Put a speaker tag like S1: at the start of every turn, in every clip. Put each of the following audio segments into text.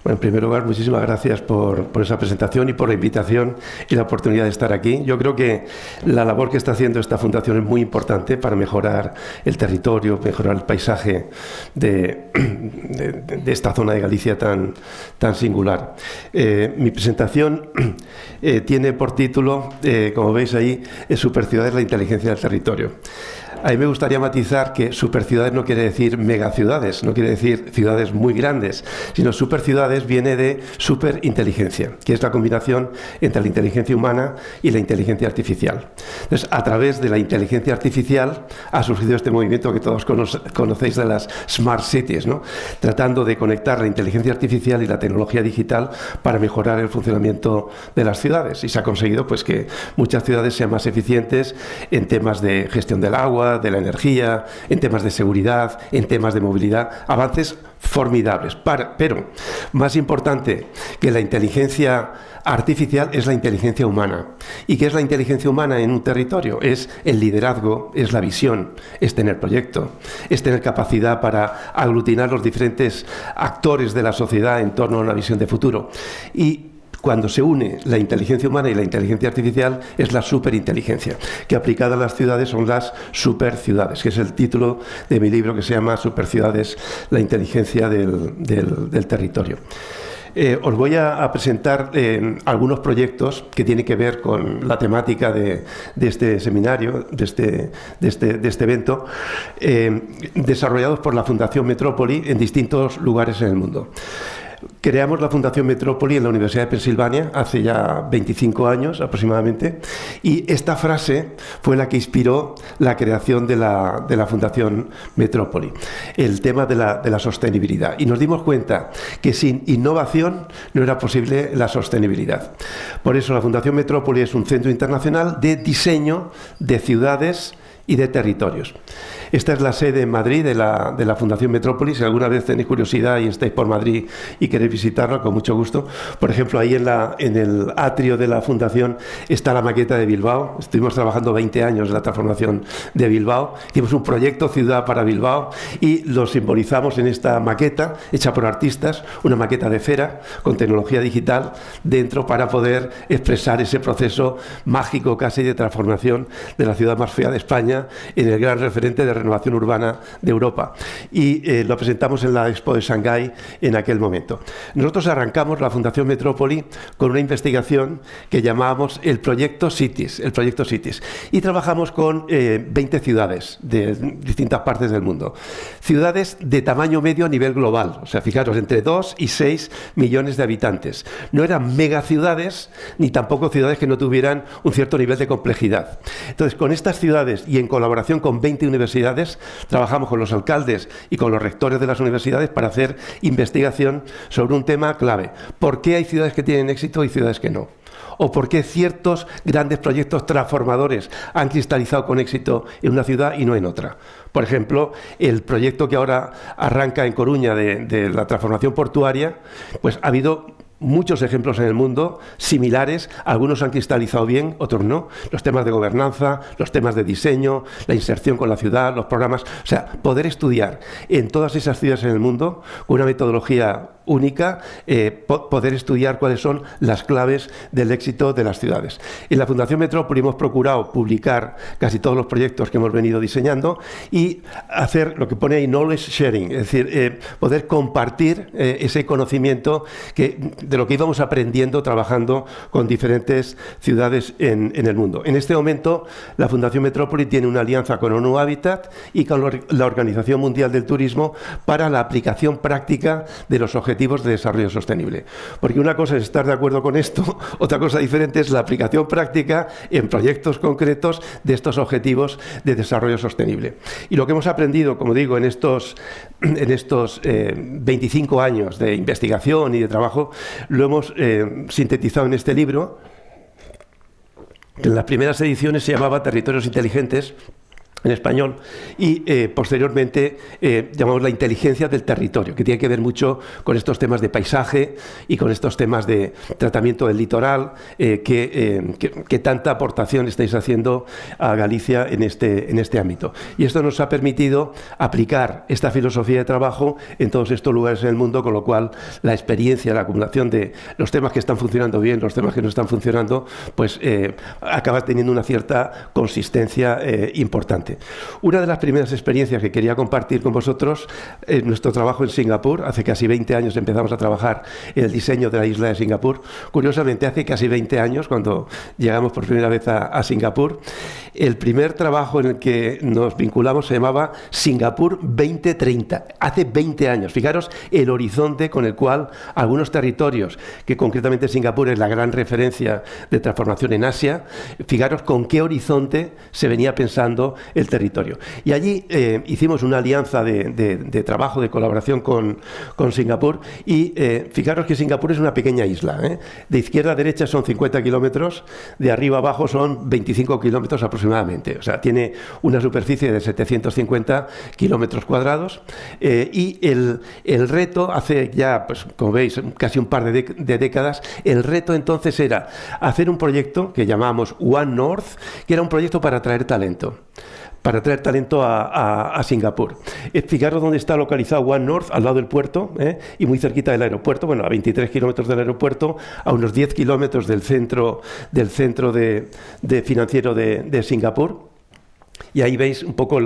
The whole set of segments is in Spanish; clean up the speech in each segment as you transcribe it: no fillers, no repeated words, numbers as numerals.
S1: Bueno, en primer lugar, muchísimas gracias por esa presentación y por la invitación y la oportunidad de estar aquí. Yo creo que la labor que está haciendo esta fundación es muy importante para mejorar el territorio, mejorar el paisaje de esta zona de Galicia tan singular. Mi presentación tiene por título, como veis ahí, Superciudades, la inteligencia del territorio. A mí me gustaría matizar que superciudades no quiere decir megaciudades, no quiere decir ciudades muy grandes, sino superciudades viene de superinteligencia, que es la combinación entre la inteligencia humana y la inteligencia artificial. Entonces, a través de la inteligencia artificial ha surgido este movimiento que todos conocéis de las Smart Cities, ¿no? Tratando de conectar la inteligencia artificial y la tecnología digital para mejorar el funcionamiento de las ciudades. Y se ha conseguido pues, que muchas ciudades sean más eficientes en temas de gestión del agua, de la energía, en temas de seguridad, en temas de movilidad, avances formidables. Pero más importante que la inteligencia artificial es la inteligencia humana. ¿Y qué es la inteligencia humana en un territorio? Es el liderazgo, es la visión, es tener proyecto, es tener capacidad para aglutinar los diferentes actores de la sociedad en torno a una visión de futuro. Y cuando se une la inteligencia humana y la inteligencia artificial es la superinteligencia, que aplicada a las ciudades son las superciudades, que es el título de mi libro que se llama Superciudades, la inteligencia del territorio. Os voy a presentar algunos proyectos que tienen que ver con la temática de este seminario, de este evento, desarrollados por la Fundación Metrópoli en distintos lugares en el mundo. Creamos la Fundación Metrópoli en la Universidad de Pensilvania hace ya 25 años aproximadamente, y esta frase fue la que inspiró la creación de la Fundación Metrópoli, el tema de la sostenibilidad. Y nos dimos cuenta que sin innovación no era posible la sostenibilidad. Por eso la Fundación Metrópoli es un centro internacional de diseño de ciudades y de territorios. Esta es la sede en Madrid de la Fundación Metrópoli. Si alguna vez tenéis curiosidad y estáis por Madrid y queréis visitarla, con mucho gusto. Por ejemplo, ahí en el atrio de la Fundación está la maqueta de Bilbao. Estuvimos trabajando 20 años en la transformación de Bilbao. Hicimos un proyecto Ciudad para Bilbao y lo simbolizamos en esta maqueta hecha por artistas, una maqueta de cera con tecnología digital dentro para poder expresar ese proceso mágico casi de transformación de la ciudad más fea de España en el gran referente de renovación urbana de Europa. Y lo presentamos en la Expo de Shanghái en aquel momento. Nosotros arrancamos la Fundación Metrópoli con una investigación que llamábamos el Proyecto Cities, y trabajamos con 20 ciudades de distintas partes del mundo. Ciudades de tamaño medio a nivel global, o sea, fijaros, entre 2 y 6 millones de habitantes. No eran megaciudades, ni tampoco ciudades que no tuvieran un cierto nivel de complejidad. Entonces, con estas ciudades y en colaboración con 20 universidades, trabajamos con los alcaldes y con los rectores de las universidades para hacer investigación sobre un tema clave. ¿Por qué hay ciudades que tienen éxito y ciudades que no? ¿O por qué ciertos grandes proyectos transformadores han cristalizado con éxito en una ciudad y no en otra? Por ejemplo, el proyecto que ahora arranca en Coruña de la transformación portuaria, pues ha habido muchos ejemplos en el mundo similares, algunos han cristalizado bien, otros no. Los temas de gobernanza, los temas de diseño, la inserción con la ciudad, los programas, o sea, poder estudiar en todas esas ciudades en el mundo con una metodología única, poder estudiar cuáles son las claves del éxito de las ciudades. En la Fundación Metrópoli hemos procurado publicar casi todos los proyectos que hemos venido diseñando y hacer lo que pone ahí knowledge sharing, es decir, poder compartir ese conocimiento de lo que íbamos aprendiendo trabajando con diferentes ciudades en el mundo. En este momento, la Fundación Metrópoli tiene una alianza con ONU Habitat y con la Organización Mundial del Turismo para la aplicación práctica de los objetivos de desarrollo sostenible. Porque una cosa es estar de acuerdo con esto, otra cosa diferente es la aplicación práctica en proyectos concretos de estos objetivos de desarrollo sostenible. Y lo que hemos aprendido, como digo, en estos 25 años de investigación y de trabajo, lo hemos sintetizado en este libro, que en las primeras ediciones se llamaba Territorios Inteligentes, en español, y posteriormente llamamos la inteligencia del territorio, que tiene que ver mucho con estos temas de paisaje y con estos temas de tratamiento del litoral, que tanta aportación estáis haciendo a Galicia en este ámbito. Y esto nos ha permitido aplicar esta filosofía de trabajo en todos estos lugares en el mundo, con lo cual la experiencia, la acumulación de los temas que están funcionando bien, los temas que no están funcionando, pues acaba teniendo una cierta consistencia importante. Una de las primeras experiencias que quería compartir con vosotros es nuestro trabajo en Singapur. Hace casi 20 años empezamos a trabajar en el diseño de la isla de Singapur. Curiosamente, hace casi 20 años, cuando llegamos por primera vez a Singapur, el primer trabajo en el que nos vinculamos se llamaba Singapur 2030. Hace 20 años. Fijaros el horizonte con el cual algunos territorios, que concretamente Singapur es la gran referencia de transformación en Asia, fijaros con qué horizonte se venía pensando el territorio. Y allí hicimos una alianza de trabajo, de colaboración con Singapur, y fijaros que Singapur es una pequeña isla. De izquierda a derecha son 50 kilómetros, de arriba a abajo son 25 kilómetros aproximadamente. O sea, tiene una superficie de 750 kilómetros cuadrados, y el reto, hace ya, pues, como veis, casi un par de décadas, el reto entonces era hacer un proyecto que llamábamos One North, que era un proyecto para atraer talento. A Singapur. Fijaros dónde está localizado One North, al lado del puerto, y muy cerquita del aeropuerto, bueno, a 23 kilómetros del aeropuerto, a unos 10 kilómetros del centro de financiero de Singapur. Y ahí veis un poco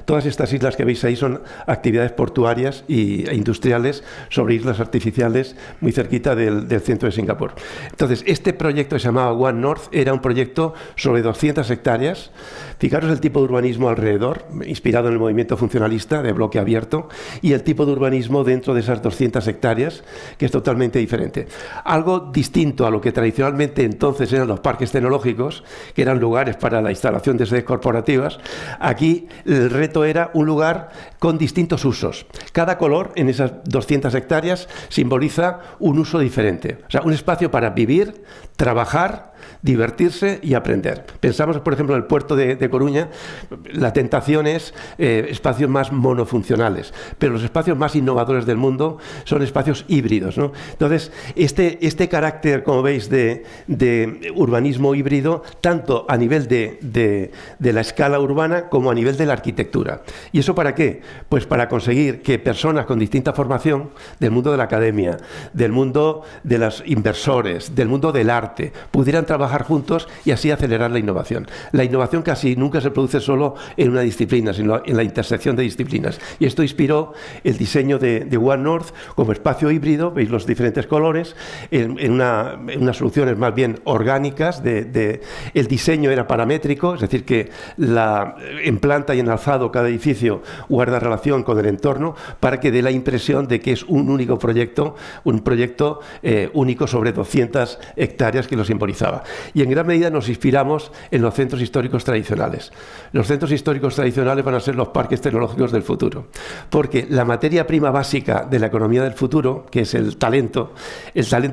S1: todas estas islas que veis ahí son actividades portuarias e industriales sobre islas artificiales muy cerquita del centro de Singapur. Entonces, este proyecto que se llamaba One North era un proyecto sobre 200 hectáreas. Fijaros el tipo de urbanismo alrededor, inspirado en el movimiento funcionalista de bloque abierto, y el tipo de urbanismo dentro de esas 200 hectáreas, que es totalmente diferente. Algo distinto a lo que tradicionalmente entonces eran los parques tecnológicos, que eran lugares para la instalación de sedes corporativas. Aquí el reto era un lugar con distintos usos. Cada color en esas 200 hectáreas simboliza un uso diferente. O sea, un espacio para vivir, trabajar, divertirse y aprender. Pensamos, por ejemplo, en el puerto de Coruña, la tentación es espacios más monofuncionales, pero los espacios más innovadores del mundo son espacios híbridos, ¿no? Entonces, este carácter, como veis, de urbanismo híbrido, tanto a nivel de la escala urbana como a nivel de la arquitectura. ¿Y eso para qué? Pues para conseguir que personas con distinta formación, del mundo de la academia, del mundo de los inversores, del mundo del arte, pudieran trabajar juntos y así acelerar la innovación. La innovación casi nunca se produce solo en una disciplina, sino en la intersección de disciplinas. Y esto inspiró el diseño de One North como espacio híbrido, veis los diferentes colores, en unas soluciones más bien orgánicas. El diseño era paramétrico, es decir, que en planta y en alzado cada edificio guarda relación con el entorno para que dé la impresión de que es un único proyecto, un proyecto único sobre 200 hectáreas que lo simbolizaba. Y en gran medida nos inspiramos en los centros históricos tradicionales. Los centros históricos tradicionales van a ser los parques tecnológicos del futuro, porque la materia prima básica de la economía del futuro, que es el talento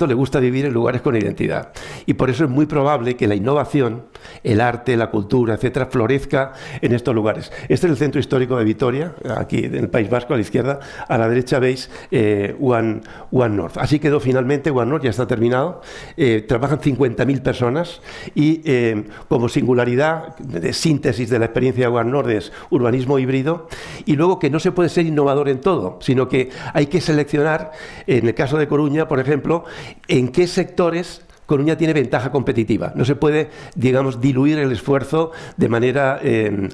S1: le gusta vivir en lugares con identidad. Y por eso es muy probable que la innovación, el arte, la cultura, etcétera, florezca en estos lugares. Este es el centro histórico de Vitoria, aquí en el País Vasco, a la izquierda. A la derecha veis One North. Así quedó finalmente One North, ya está terminado. Trabajan 50.000 personas y como singularidad de síntesis de la experiencia de One North es urbanismo híbrido, y luego que no se puede ser innovador en todo, sino que hay que seleccionar, en el caso de Coruña, por ejemplo, en qué sectores Coruña tiene ventaja competitiva. No se puede, digamos, diluir el esfuerzo de manera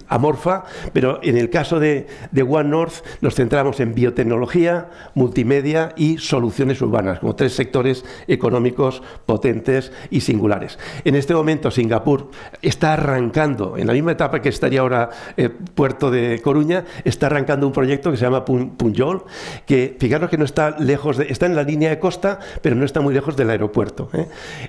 S1: amorfa, pero en el caso de One North nos centramos en biotecnología, multimedia y soluciones urbanas, como tres sectores económicos potentes y singulares. En este momento Singapur está arrancando, en la misma etapa que estaría ahora Puerto de Coruña, está arrancando un proyecto que se llama Punjol, que fijaros que no está lejos, está en la línea de costa, pero no está muy lejos del aeropuerto,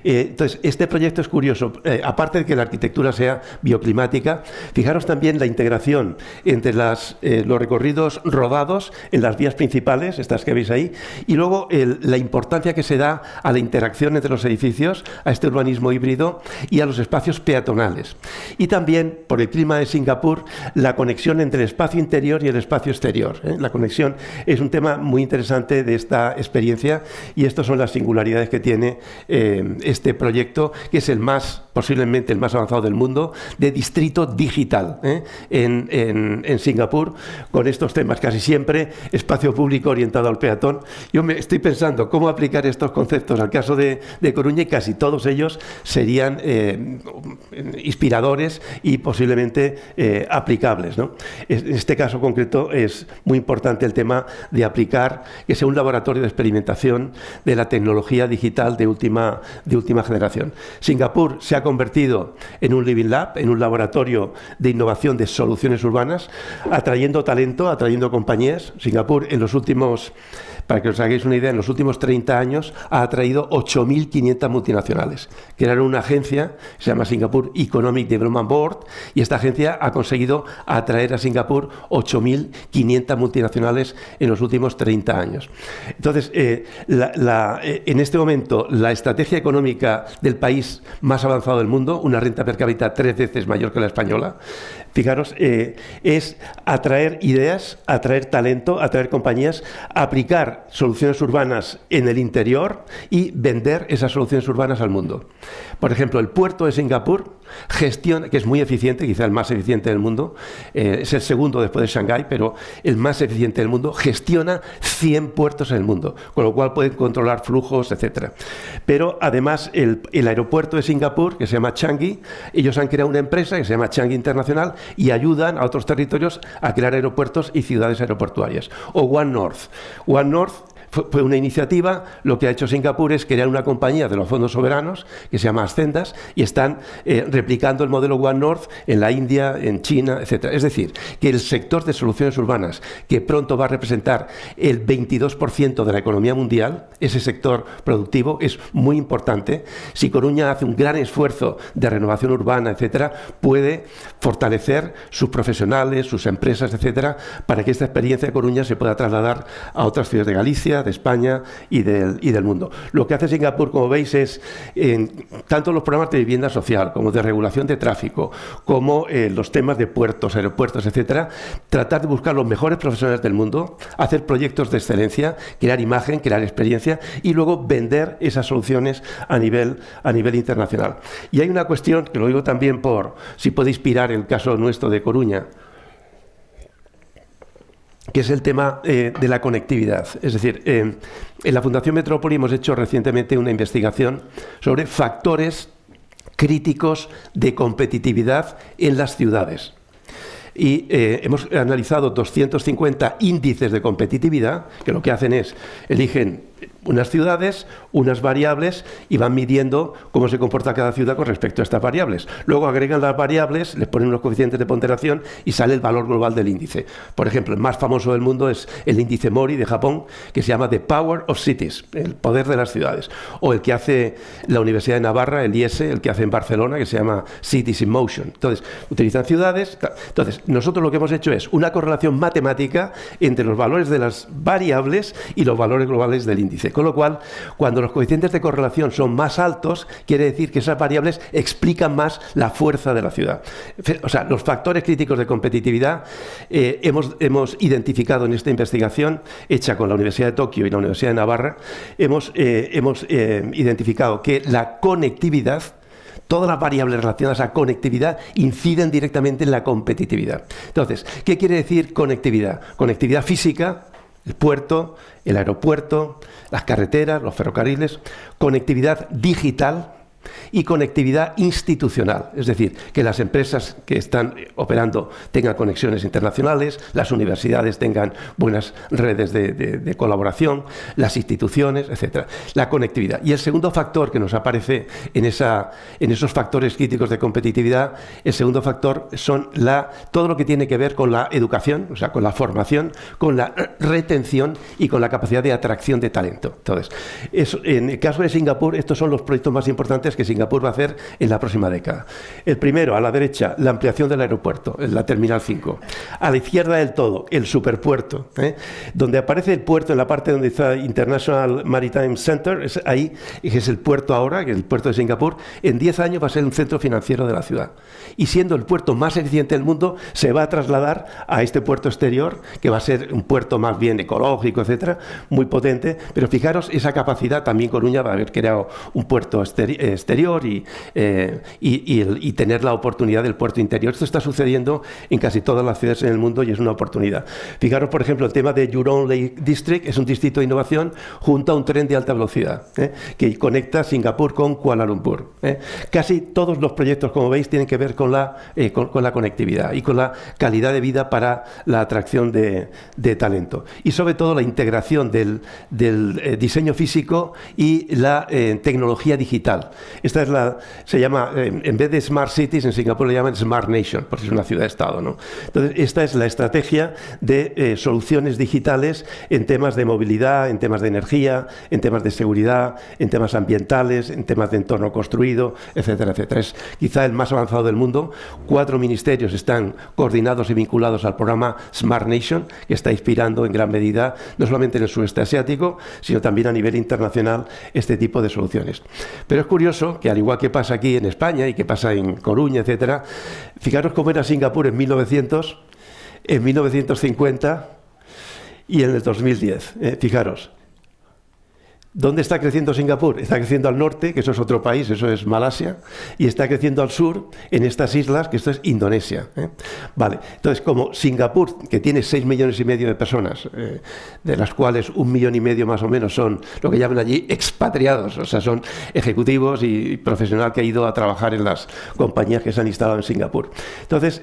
S1: Entonces, este proyecto es curioso. Aparte de que la arquitectura sea bioclimática, fijaros también la integración entre los recorridos rodados en las vías principales, estas que veis ahí, y luego la importancia que se da a la interacción entre los edificios, a este urbanismo híbrido y a los espacios peatonales. Y también, por el clima de Singapur, la conexión entre el espacio interior y el espacio exterior. La conexión es un tema muy interesante de esta experiencia, y estas son las singularidades que tiene este proyecto, que es posiblemente el más avanzado del mundo, de distrito digital en Singapur, con estos temas. Casi siempre espacio público orientado al peatón. Yo me estoy pensando cómo aplicar estos conceptos al caso de Coruña, y casi todos ellos serían inspiradores y posiblemente aplicables, ¿no? En este caso concreto es muy importante el tema de aplicar, que sea un laboratorio de experimentación de la tecnología digital de última generación. Singapur se ha convertido en un Living Lab, en un laboratorio de innovación de soluciones urbanas, atrayendo talento, atrayendo compañías. Singapur, para que os hagáis una idea, en los últimos 30 años ha atraído 8.500 multinacionales. Crearon una agencia que se llama Singapore Economic Development Board, y esta agencia ha conseguido atraer a Singapur 8.500 multinacionales en los últimos 30 años. Entonces, en este momento, la estrategia económica del país más avanzado del mundo, una renta per cápita 3 veces mayor que la española, fijaros, es atraer ideas, atraer talento, atraer compañías, aplicar soluciones urbanas en el interior y vender esas soluciones urbanas al mundo. Por ejemplo, el puerto de Singapur gestiona, que es muy eficiente, quizá el más eficiente del mundo, es el segundo después de Shanghái, pero el más eficiente del mundo, gestiona 100 puertos en el mundo, con lo cual pueden controlar flujos, etc. Pero además el aeropuerto de Singapur, que se llama Changi, ellos han creado una empresa que se llama Changi Internacional y ayudan a otros territorios a crear aeropuertos y ciudades aeroportuarias. O One North. One North fue una iniciativa. Lo que ha hecho Singapur es crear una compañía de los fondos soberanos que se llama Ascendas, y están replicando el modelo One North en la India, en China, etc. Es decir, que el sector de soluciones urbanas, que pronto va a representar el 22% de la economía mundial, ese sector productivo es muy importante. Si Coruña hace un gran esfuerzo de renovación urbana, etc., puede fortalecer sus profesionales, sus empresas, etc., para que esta experiencia de Coruña se pueda trasladar a otras ciudades de Galicia, de España y del mundo. Lo que hace Singapur, como veis, es tanto los programas de vivienda social como de regulación de tráfico, como los temas de puertos, aeropuertos, etcétera, tratar de buscar los mejores profesionales del mundo, hacer proyectos de excelencia, crear imagen, crear experiencia y luego vender esas soluciones a nivel internacional. Y hay una cuestión que lo digo también por si puede inspirar el caso nuestro de Coruña, que es el tema de la conectividad. Es decir, en la Fundación Metrópoli hemos hecho recientemente una investigación sobre factores críticos de competitividad en las ciudades. Y hemos analizado 250 índices de competitividad, que lo que hacen es, eligen unas ciudades, unas variables, y van midiendo cómo se comporta cada ciudad con respecto a estas variables. Luego agregan las variables, les ponen unos coeficientes de ponderación y sale el valor global del índice. Por ejemplo, el más famoso del mundo es el índice Mori de Japón, que se llama The Power of Cities, el poder de las ciudades. O el que hace la Universidad de Navarra, el IES, el que hace en Barcelona, que se llama Cities in Motion. Entonces, utilizan ciudades. Entonces, nosotros lo que hemos hecho es una correlación matemática entre los valores de las variables y los valores globales del índice. Con lo cual, cuando los coeficientes de correlación son más altos, quiere decir que esas variables explican más la fuerza de la ciudad. O sea, los factores críticos de competitividad hemos identificado en esta investigación hecha con la Universidad de Tokio y la Universidad de Navarra, hemos identificado que la conectividad, todas las variables relacionadas a conectividad inciden directamente en la competitividad. Entonces, ¿qué quiere decir conectividad? Conectividad física, el puerto, el aeropuerto, las carreteras, los ferrocarriles. Conectividad digital, y conectividad institucional, es decir, que las empresas que están operando tengan conexiones internacionales, las universidades tengan buenas redes de colaboración, las instituciones, etc. La conectividad. Y el segundo factor que nos aparece en esos factores críticos de competitividad, el segundo factor son todo lo que tiene que ver con la educación, o sea, con la formación, con la retención y con la capacidad de atracción de talento. Entonces, en el caso de Singapur, estos son los proyectos más importantes que Singapur va a hacer en la próxima década. El primero, a la derecha, la ampliación del aeropuerto, la Terminal 5. A la izquierda del todo, el superpuerto, donde aparece el puerto en la parte donde está International Maritime Center, es ahí, que es el puerto ahora, que es el puerto de Singapur. En 10 años va a ser un centro financiero de la ciudad. Y siendo el puerto más eficiente del mundo, se va a trasladar a este puerto exterior, que va a ser un puerto más bien ecológico, etcétera, muy potente. Pero fijaros esa capacidad, también Coruña va a haber creado un puerto exterior y tener la oportunidad del puerto interior. Esto está sucediendo en casi todas las ciudades en el mundo y es una oportunidad. Fijaros, por ejemplo, el tema de Jurong Lake District es un distrito de innovación junto a un tren de alta velocidad que conecta Singapur con Kuala Lumpur. Casi todos los proyectos, como veis, tienen que ver con la conectividad y con la calidad de vida para la atracción de talento. Y sobre todo la integración del diseño físico y la tecnología digital. Esta se llama, en vez de Smart Cities, en Singapur le llaman Smart Nation, porque es una ciudad-estado, ¿no? Entonces, esta es la estrategia de soluciones digitales en temas de movilidad, en temas de energía, en temas de seguridad, en temas ambientales, en temas de entorno construido, etcétera, etcétera. Es quizá el más avanzado del mundo. 4 ministerios están coordinados y vinculados al programa Smart Nation, que está inspirando en gran medida, no solamente en el sudeste asiático, sino también a nivel internacional, este tipo de soluciones. Pero es curioso que, al igual que pasa aquí en España y que pasa en Coruña, etcétera, fijaros cómo era Singapur en 1900, en 1950 y en el 2010. Fijaros. ¿Dónde está creciendo Singapur? Está creciendo al norte, que eso es otro país, eso es Malasia, y está creciendo al sur, en estas islas, que esto es Indonesia. Vale, entonces, como Singapur, que tiene 6,5 millones de personas, de las cuales 1,5 millones más o menos son lo que llaman allí expatriados, o sea, son ejecutivos y profesional que ha ido a trabajar en las compañías que se han instalado en Singapur. Entonces,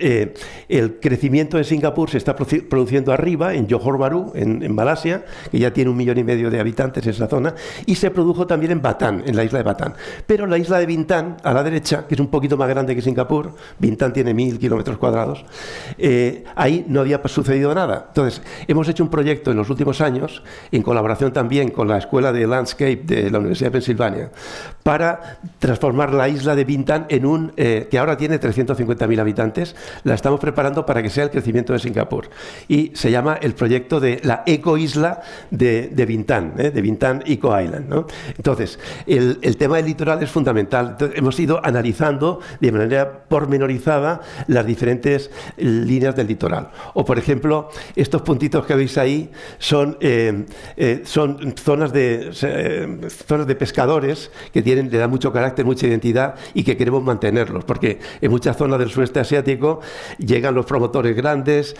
S1: el crecimiento de Singapur se está produciendo arriba, en Johor Bahru, en Malasia, que ya tiene 1,5 millones de habitantes en esa zona, y se produjo también en Batam, en la isla de Batam. Pero la isla de Bintan, a la derecha, que es un poquito más grande que Singapur, Bintan tiene 1.000 kilómetros cuadrados, ahí no había sucedido nada. Entonces, hemos hecho un proyecto en los últimos años, en colaboración también con la Escuela de Landscape de la Universidad de Pensilvania, para transformar la isla de Bintan en que ahora tiene 350.000 habitantes. La estamos preparando para que sea el crecimiento de Singapur. Y se llama el proyecto de la ecoisla de Bintan, de Bintan Eco Island, ¿no? Entonces, el tema del litoral es fundamental. Entonces, hemos ido analizando de manera pormenorizada las diferentes líneas del litoral. O, por ejemplo, estos puntitos que veis ahí son zonas de pescadores que le dan mucho carácter, mucha identidad y que queremos mantenerlos, porque en muchas zonas del sudeste asiático llegan los promotores grandes,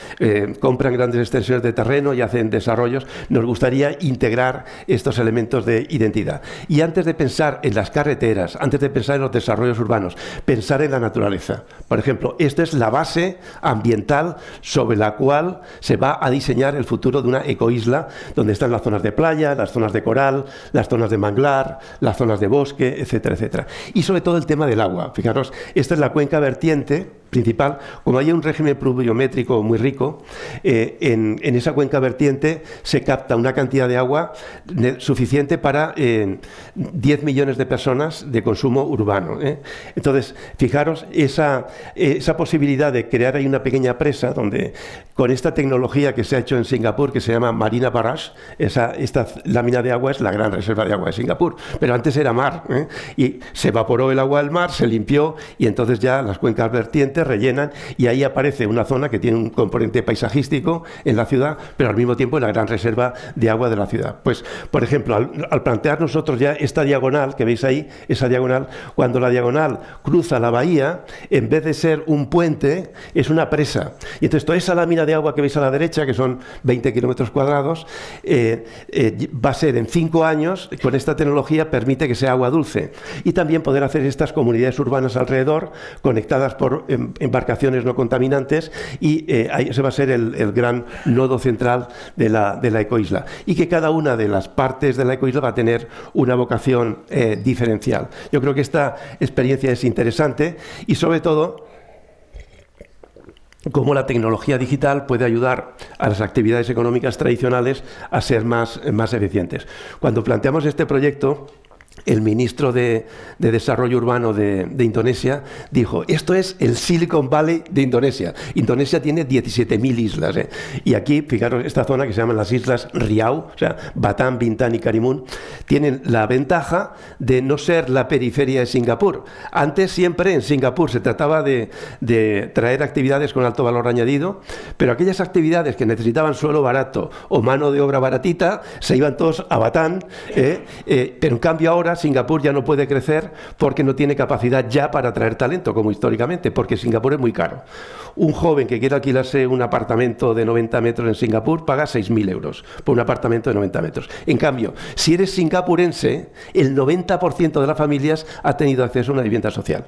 S1: compran grandes extensiones de terreno y hacen desarrollos. Nos gustaría integrar estos elementos de identidad. Y antes de pensar en las carreteras, antes de pensar en los desarrollos urbanos, pensar en la naturaleza. Por ejemplo, esta es la base ambiental sobre la cual se va a diseñar el futuro de una ecoisla, donde están las zonas de playa, las zonas de coral, las zonas de manglar, las zonas de bosque, etcétera, etcétera. Y sobre todo el tema del agua. Fijaros, esta es la cuenca vertiente principal. Como hay un régimen pluviométrico muy rico, en esa cuenca vertiente se capta una cantidad de agua suficiente para 10 millones de personas de consumo urbano. Entonces, fijaros esa posibilidad de crear ahí una pequeña presa donde, con esta tecnología que se ha hecho en Singapur, que se llama Marina Barrage, esta lámina de agua es la gran reserva de agua de Singapur, pero antes era mar, y se evaporó el agua del mar, se limpió y entonces ya las cuencas vertientes puentes, rellenan y ahí aparece una zona que tiene un componente paisajístico en la ciudad, pero al mismo tiempo es la gran reserva de agua de la ciudad. Pues, por ejemplo, al plantear nosotros ya esta diagonal que veis ahí, esa diagonal, cuando la diagonal cruza la bahía, en vez de ser un puente, es una presa. Y entonces toda esa lámina de agua que veis a la derecha, que son 20 kilómetros cuadrados, va a ser en 5 años, con esta tecnología permite que sea agua dulce. Y también poder hacer estas comunidades urbanas alrededor, conectadas por embarcaciones no contaminantes, y ahí ese va a ser el gran nodo central de la ecoisla. Y que cada una de las partes de la ecoisla va a tener una vocación diferencial. Yo creo que esta experiencia es interesante y sobre todo cómo la tecnología digital puede ayudar a las actividades económicas tradicionales a ser más eficientes. Cuando planteamos este proyecto, el ministro de Desarrollo Urbano de Indonesia dijo: esto es el Silicon Valley de Indonesia. Indonesia tiene 17.000 islas. Y aquí, fijaros, esta zona que se llaman las Islas Riau, o sea, Batam, Bintan y Karimun, tienen la ventaja de no ser la periferia de Singapur. Antes siempre en Singapur se trataba de traer actividades con alto valor añadido, pero aquellas actividades que necesitaban suelo barato o mano de obra baratita se iban todos a Batam, pero en cambio ahora Singapur ya no puede crecer porque no tiene capacidad ya para atraer talento, como históricamente, porque Singapur es muy caro. Un joven que quiera alquilarse un apartamento de 90 metros en Singapur paga 6.000 euros por un apartamento de 90 metros. En cambio, si eres singapurense, el 90% de las familias ha tenido acceso a una vivienda social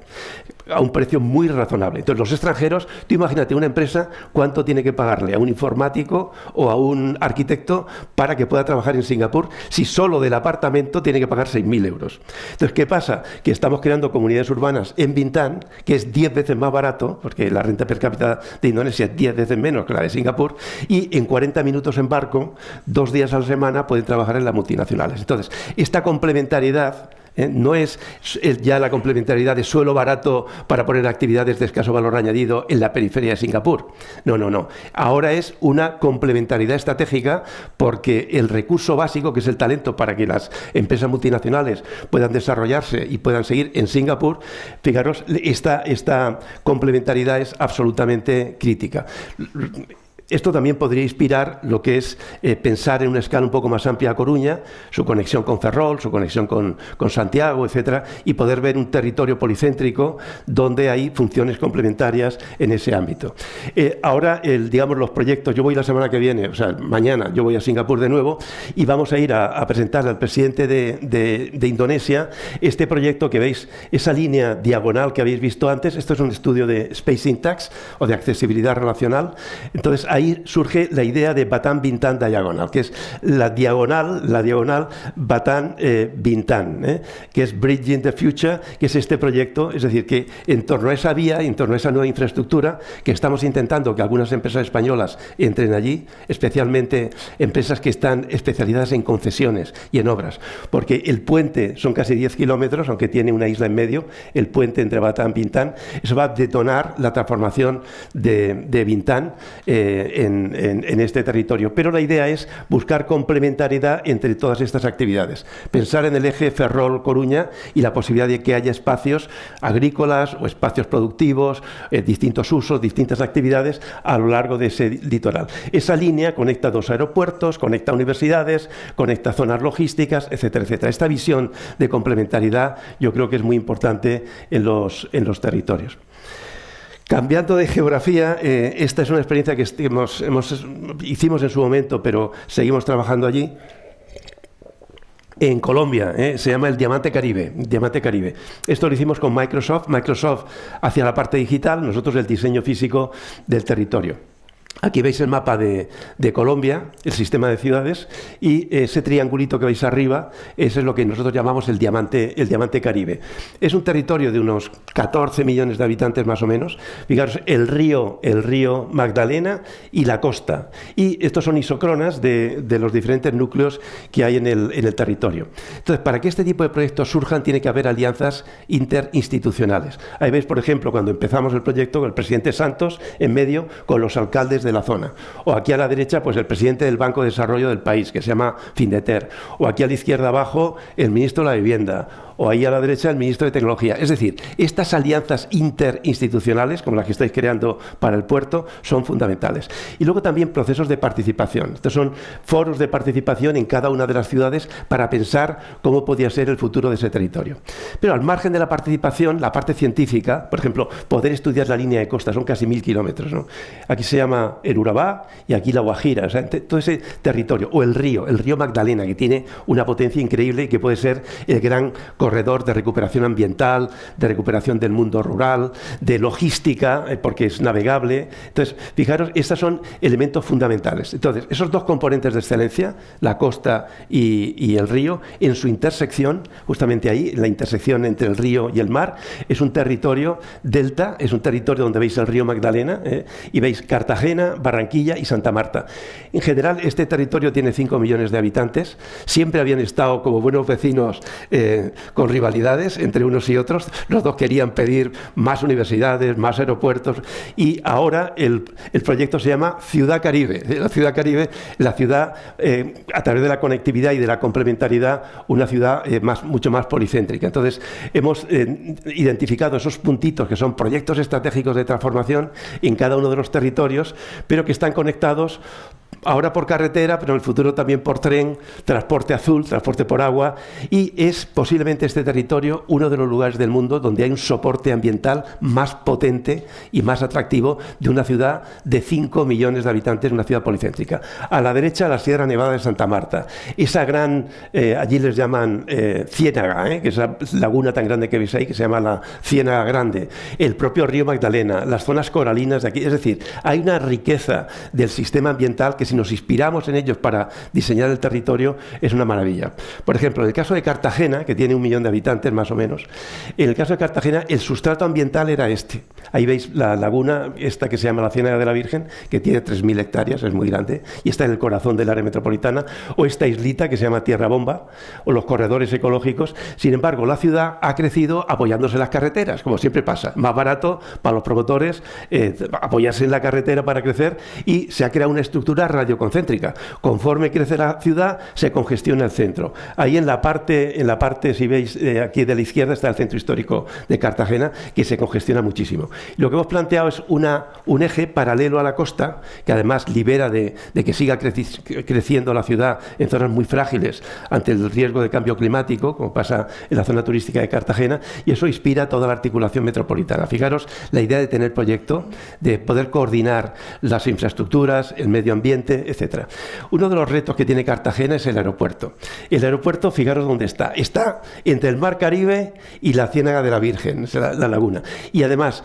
S1: a un precio muy razonable. Entonces, los extranjeros, tú imagínate una empresa cuánto tiene que pagarle a un informático o a un arquitecto para que pueda trabajar en Singapur, si solo del apartamento tiene que pagar 6.000 euros. Entonces, ¿qué pasa? Que estamos creando comunidades urbanas en Bintan, que es 10 veces más barato, porque la renta per cápita de Indonesia es 10 veces menos que la de Singapur, y en 40 minutos en barco, 2 días a la semana, pueden trabajar en las multinacionales. Entonces, esta complementariedad no es ya la complementariedad de suelo barato para poner actividades de escaso valor añadido en la periferia de Singapur. No. Ahora es una complementariedad estratégica, porque el recurso básico, que es el talento para que las empresas multinacionales puedan desarrollarse y puedan seguir en Singapur, fijaros, esta complementariedad es absolutamente crítica. Esto también podría inspirar lo que es pensar en una escala un poco más amplia a Coruña, su conexión con Ferrol, su conexión con Santiago, etcétera, y poder ver un territorio policéntrico donde hay funciones complementarias en ese ámbito. Ahora, digamos, los proyectos, yo voy la semana que viene, o sea, mañana yo voy a Singapur de nuevo y vamos a ir a presentarle al presidente de Indonesia este proyecto que veis, esa línea diagonal que habéis visto antes. Esto es un estudio de Space Syntax o de accesibilidad relacional. Entonces, ahí surge la idea de Batam Bintan Diagonal, que es la diagonal Batam Bintan, que es Bridging the Future, que es este proyecto, es decir, que en torno a esa vía, en torno a esa nueva infraestructura, que estamos intentando que algunas empresas españolas entren allí, especialmente empresas que están especializadas en concesiones y en obras, porque el puente son casi 10 kilómetros, aunque tiene una isla en medio, el puente entre Batam y Bintan, eso va a detonar la transformación de Bintan en este territorio. Pero la idea es buscar complementariedad entre todas estas actividades. Pensar en el eje Ferrol-Coruña y la posibilidad de que haya espacios agrícolas o espacios productivos, distintos usos, distintas actividades a lo largo de ese litoral. Esa línea conecta 2 aeropuertos, conecta universidades, conecta zonas logísticas, etcétera, etcétera. Esta visión de complementariedad yo creo que es muy importante en los territorios. Cambiando de geografía, esta es una experiencia que hicimos en su momento, pero seguimos trabajando allí. En Colombia, se llama el Diamante Caribe. Esto lo hicimos con Microsoft hacia la parte digital, nosotros el diseño físico del territorio. Aquí veis el mapa de Colombia, el sistema de ciudades, y ese triangulito que veis arriba, ese es lo que nosotros llamamos el diamante Caribe. Es un territorio de unos 14 millones de habitantes más o menos. Fijaros, el río Magdalena y la costa. Y estos son isócronas de los diferentes núcleos que hay en el territorio. Entonces, para que este tipo de proyectos surjan, tiene que haber alianzas interinstitucionales. Ahí veis, por ejemplo, cuando empezamos el proyecto, con el presidente Santos en medio, con los alcaldes de la zona. O aquí a la derecha, pues el presidente del Banco de Desarrollo del país, que se llama Findeter. O aquí a la izquierda abajo, el ministro de la Vivienda. o ahí a la derecha el ministro de Tecnología. Es decir, estas alianzas interinstitucionales, como las que estáis creando para el puerto, son fundamentales. Y luego también procesos de participación. Estos son foros de participación en cada una de las ciudades para pensar cómo podía ser el futuro de ese territorio. Pero al margen de la participación, la parte científica, por ejemplo, poder estudiar la línea de costa, son casi 1000 kilómetros, ¿no? Aquí se llama el Urabá y aquí la Guajira, o sea, todo ese territorio, o el río Magdalena, que tiene una potencia increíble y que puede ser el gran corredor de recuperación ambiental, de recuperación del mundo rural, de logística, porque es navegable. Entonces, fijaros, estos son elementos fundamentales. Entonces, esos dos componentes de excelencia, la costa y el río, en su intersección, justamente ahí, en la intersección entre el río y el mar, es un territorio delta, es un territorio donde veis el río Magdalena, y veis Cartagena, Barranquilla y Santa Marta. En general, este territorio tiene 5 millones de habitantes, siempre habían estado como buenos vecinos con rivalidades entre unos y otros, los dos querían pedir más universidades, más aeropuertos, y ahora el proyecto se llama Ciudad Caribe. La Ciudad Caribe, la ciudad, a través de la conectividad y de la complementariedad, una ciudad mucho más policéntrica. Entonces, hemos identificado esos puntitos que son proyectos estratégicos de transformación en cada uno de los territorios, pero que están conectados ahora por carretera, pero en el futuro también por tren, transporte azul, transporte por agua, y es posiblemente este territorio uno de los lugares del mundo donde hay un soporte ambiental más potente y más atractivo de una ciudad de 5 millones de habitantes, una ciudad policéntrica. A la derecha, la Sierra Nevada de Santa Marta, esa gran, allí les llaman ciénaga, que es la laguna tan grande que veis ahí, que se llama la Ciénaga Grande, el propio río Magdalena, las zonas coralinas de aquí, es decir, hay una riqueza del sistema ambiental que si nos inspiramos en ellos para diseñar el territorio es una maravilla. Por ejemplo, en el caso de Cartagena, que tiene 1 millón de habitantes más o menos, en el caso de Cartagena el sustrato ambiental era este. Ahí veis la laguna, esta que se llama la Ciénaga de la Virgen, que tiene 3.000 hectáreas, es muy grande, y está en el corazón del área metropolitana, o esta islita que se llama Tierra Bomba, o los corredores ecológicos. Sin embargo, la ciudad ha crecido apoyándose en las carreteras, como siempre pasa. Más barato para los promotores apoyarse en la carretera para crecer, y se ha creado una estructura radioconcéntrica. Conforme crece la ciudad, se congestiona el centro. Ahí en la parte, si veis, aquí de la izquierda está el centro histórico de Cartagena, que se congestiona muchísimo. Lo que hemos planteado es un eje paralelo a la costa, que además libera de que siga creciendo la ciudad en zonas muy frágiles ante el riesgo de cambio climático, como pasa en la zona turística de Cartagena, y eso inspira toda la articulación metropolitana. Fijaros la idea de tener proyecto, de poder coordinar las infraestructuras, el medio ambiente, etcétera. Uno de los retos que tiene Cartagena es el aeropuerto. El aeropuerto, fijaros dónde está. Está entre el Mar Caribe y la Ciénaga de la Virgen, la laguna. Y además,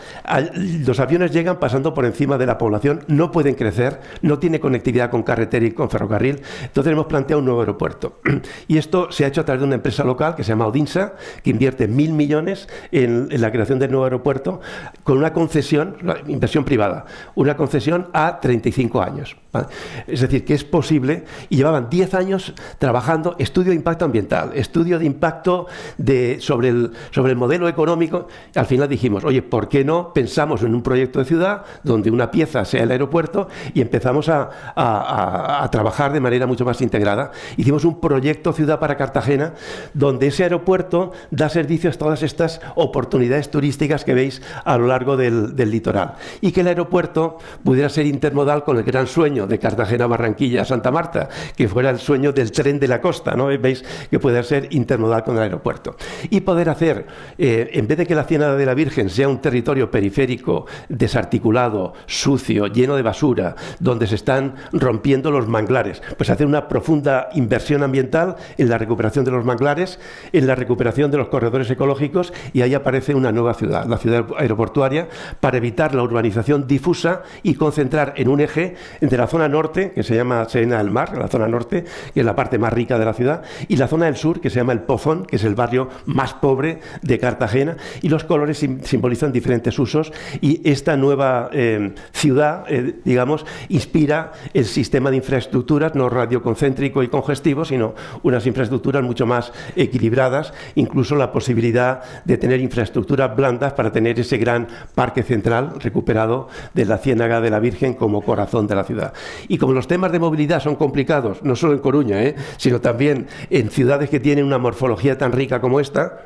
S1: los aviones llegan pasando por encima de la población, no pueden crecer, no tiene conectividad con carretera y con ferrocarril. Entonces hemos planteado un nuevo aeropuerto. Y esto se ha hecho a través de una empresa local que se llama Odinsa, que invierte 1.000 millones en la creación del nuevo aeropuerto con una concesión, inversión privada, una concesión a 35 años. ¿Vale? Es decir, que es posible, y llevaban 10 años trabajando estudio de impacto ambiental, estudio de impacto sobre el modelo económico. Al final dijimos, oye, ¿por qué no pensamos en un proyecto de ciudad donde una pieza sea el aeropuerto y empezamos a trabajar de manera mucho más integrada? Hicimos un proyecto ciudad para Cartagena donde ese aeropuerto da servicios a todas estas oportunidades turísticas que veis a lo largo del litoral, y que el aeropuerto pudiera ser intermodal con el gran sueño de Cartagena, Barranquilla, Santa Marta, que fuera el sueño del tren de la costa, ¿no? Veis que puede ser intermodal con el aeropuerto. Y poder hacer, en vez de que la Ciénaga de la Virgen sea un territorio periférico, desarticulado, sucio, lleno de basura, donde se están rompiendo los manglares, pues hacer una profunda inversión ambiental en la recuperación de los manglares, en la recuperación de los corredores ecológicos, y ahí aparece una nueva ciudad, la ciudad aeroportuaria, para evitar la urbanización difusa y concentrar en un eje entre la zona norte, que se llama Serena del Mar, la zona norte, que es la parte más rica de la ciudad, y la zona del sur, que se llama El Pozón, que es el barrio más pobre de Cartagena, y los colores simbolizan diferentes usos, y esta nueva ciudad, digamos, inspira el sistema de infraestructuras, no radioconcéntrico y congestivo, sino unas infraestructuras mucho más equilibradas, incluso la posibilidad de tener infraestructuras blandas para tener ese gran parque central recuperado de la Ciénaga de la Virgen como corazón de la ciudad. Y como los temas de movilidad son complicados, no solo en Coruña, sino también en ciudades que tienen una morfología tan rica como esta,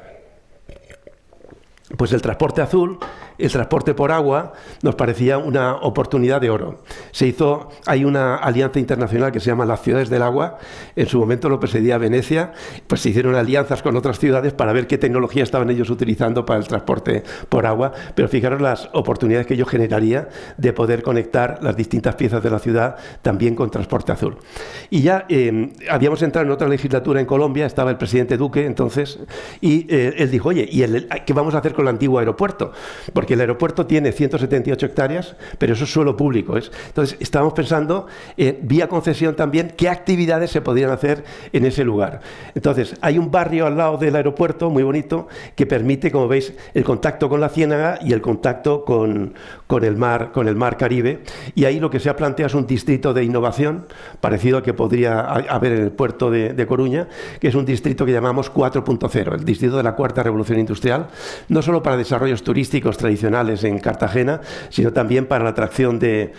S1: pues el transporte azul, el transporte por agua, nos parecía una oportunidad de oro. Hay una alianza internacional que se llama las Ciudades del Agua, en su momento lo presidía Venecia, pues se hicieron alianzas con otras ciudades para ver qué tecnología estaban ellos utilizando para el transporte por agua, pero fijaros las oportunidades que ello generaría de poder conectar las distintas piezas de la ciudad también con transporte azul. Y ya habíamos entrado en otra legislatura en Colombia, estaba el presidente Duque entonces, y él dijo, oye, ¿qué vamos a hacer con el antiguo aeropuerto? Porque el aeropuerto tiene 178 hectáreas, pero eso es suelo público. Entonces, estábamos pensando, vía concesión también, qué actividades se podrían hacer en ese lugar. Entonces, hay un barrio al lado del aeropuerto, muy bonito, que permite, como veis, el contacto con la ciénaga y el contacto con el mar Caribe. Y ahí lo que se ha planteado es un distrito de innovación, parecido al que podría haber en el puerto de Coruña, que es un distrito que llamamos 4.0, el distrito de la cuarta revolución industrial, no solo para desarrollos turísticos tradicionales en Cartagena, sino también para la atracción de,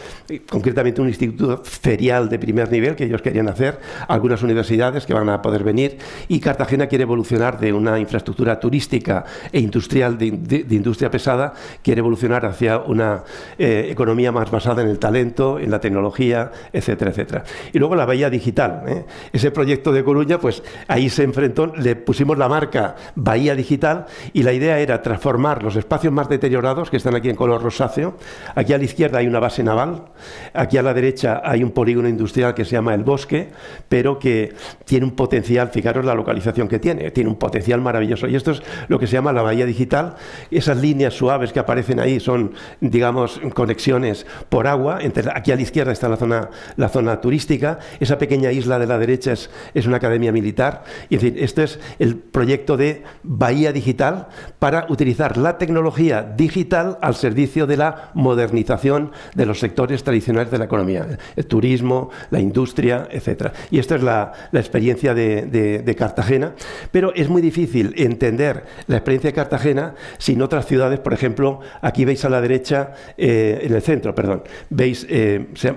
S1: concretamente, un instituto ferial de primer nivel que ellos querían hacer, algunas universidades que van a poder venir, y Cartagena quiere evolucionar de una infraestructura turística e industrial de industria pesada, quiere evolucionar hacia una economía más basada en el talento, en la tecnología, etcétera, etcétera. Y luego la Bahía Digital, ese proyecto de Coruña, pues ahí se enfrentó, le pusimos la marca Bahía Digital, y la idea era transformar los espacios más deteriorados, que están aquí en color rosáceo. Aquí a la izquierda hay una base naval, aquí a la derecha hay un polígono industrial que se llama El Bosque, pero que tiene un potencial, fijaros la localización que tiene un potencial maravilloso. Y esto es lo que se llama la Bahía Digital. Esas líneas suaves que aparecen ahí son, digamos, conexiones por agua. Aquí a la izquierda está la zona turística, esa pequeña isla de la derecha es una academia militar. Y en fin, este es el proyecto de Bahía Digital para utilizar la tecnología digital al servicio de la modernización de los sectores tradicionales de la economía, el turismo, la industria, etcétera. Y esta es la experiencia de Cartagena, pero es muy difícil entender la experiencia de Cartagena sin otras ciudades. Por ejemplo, aquí veis a la derecha, en el centro, perdón, veis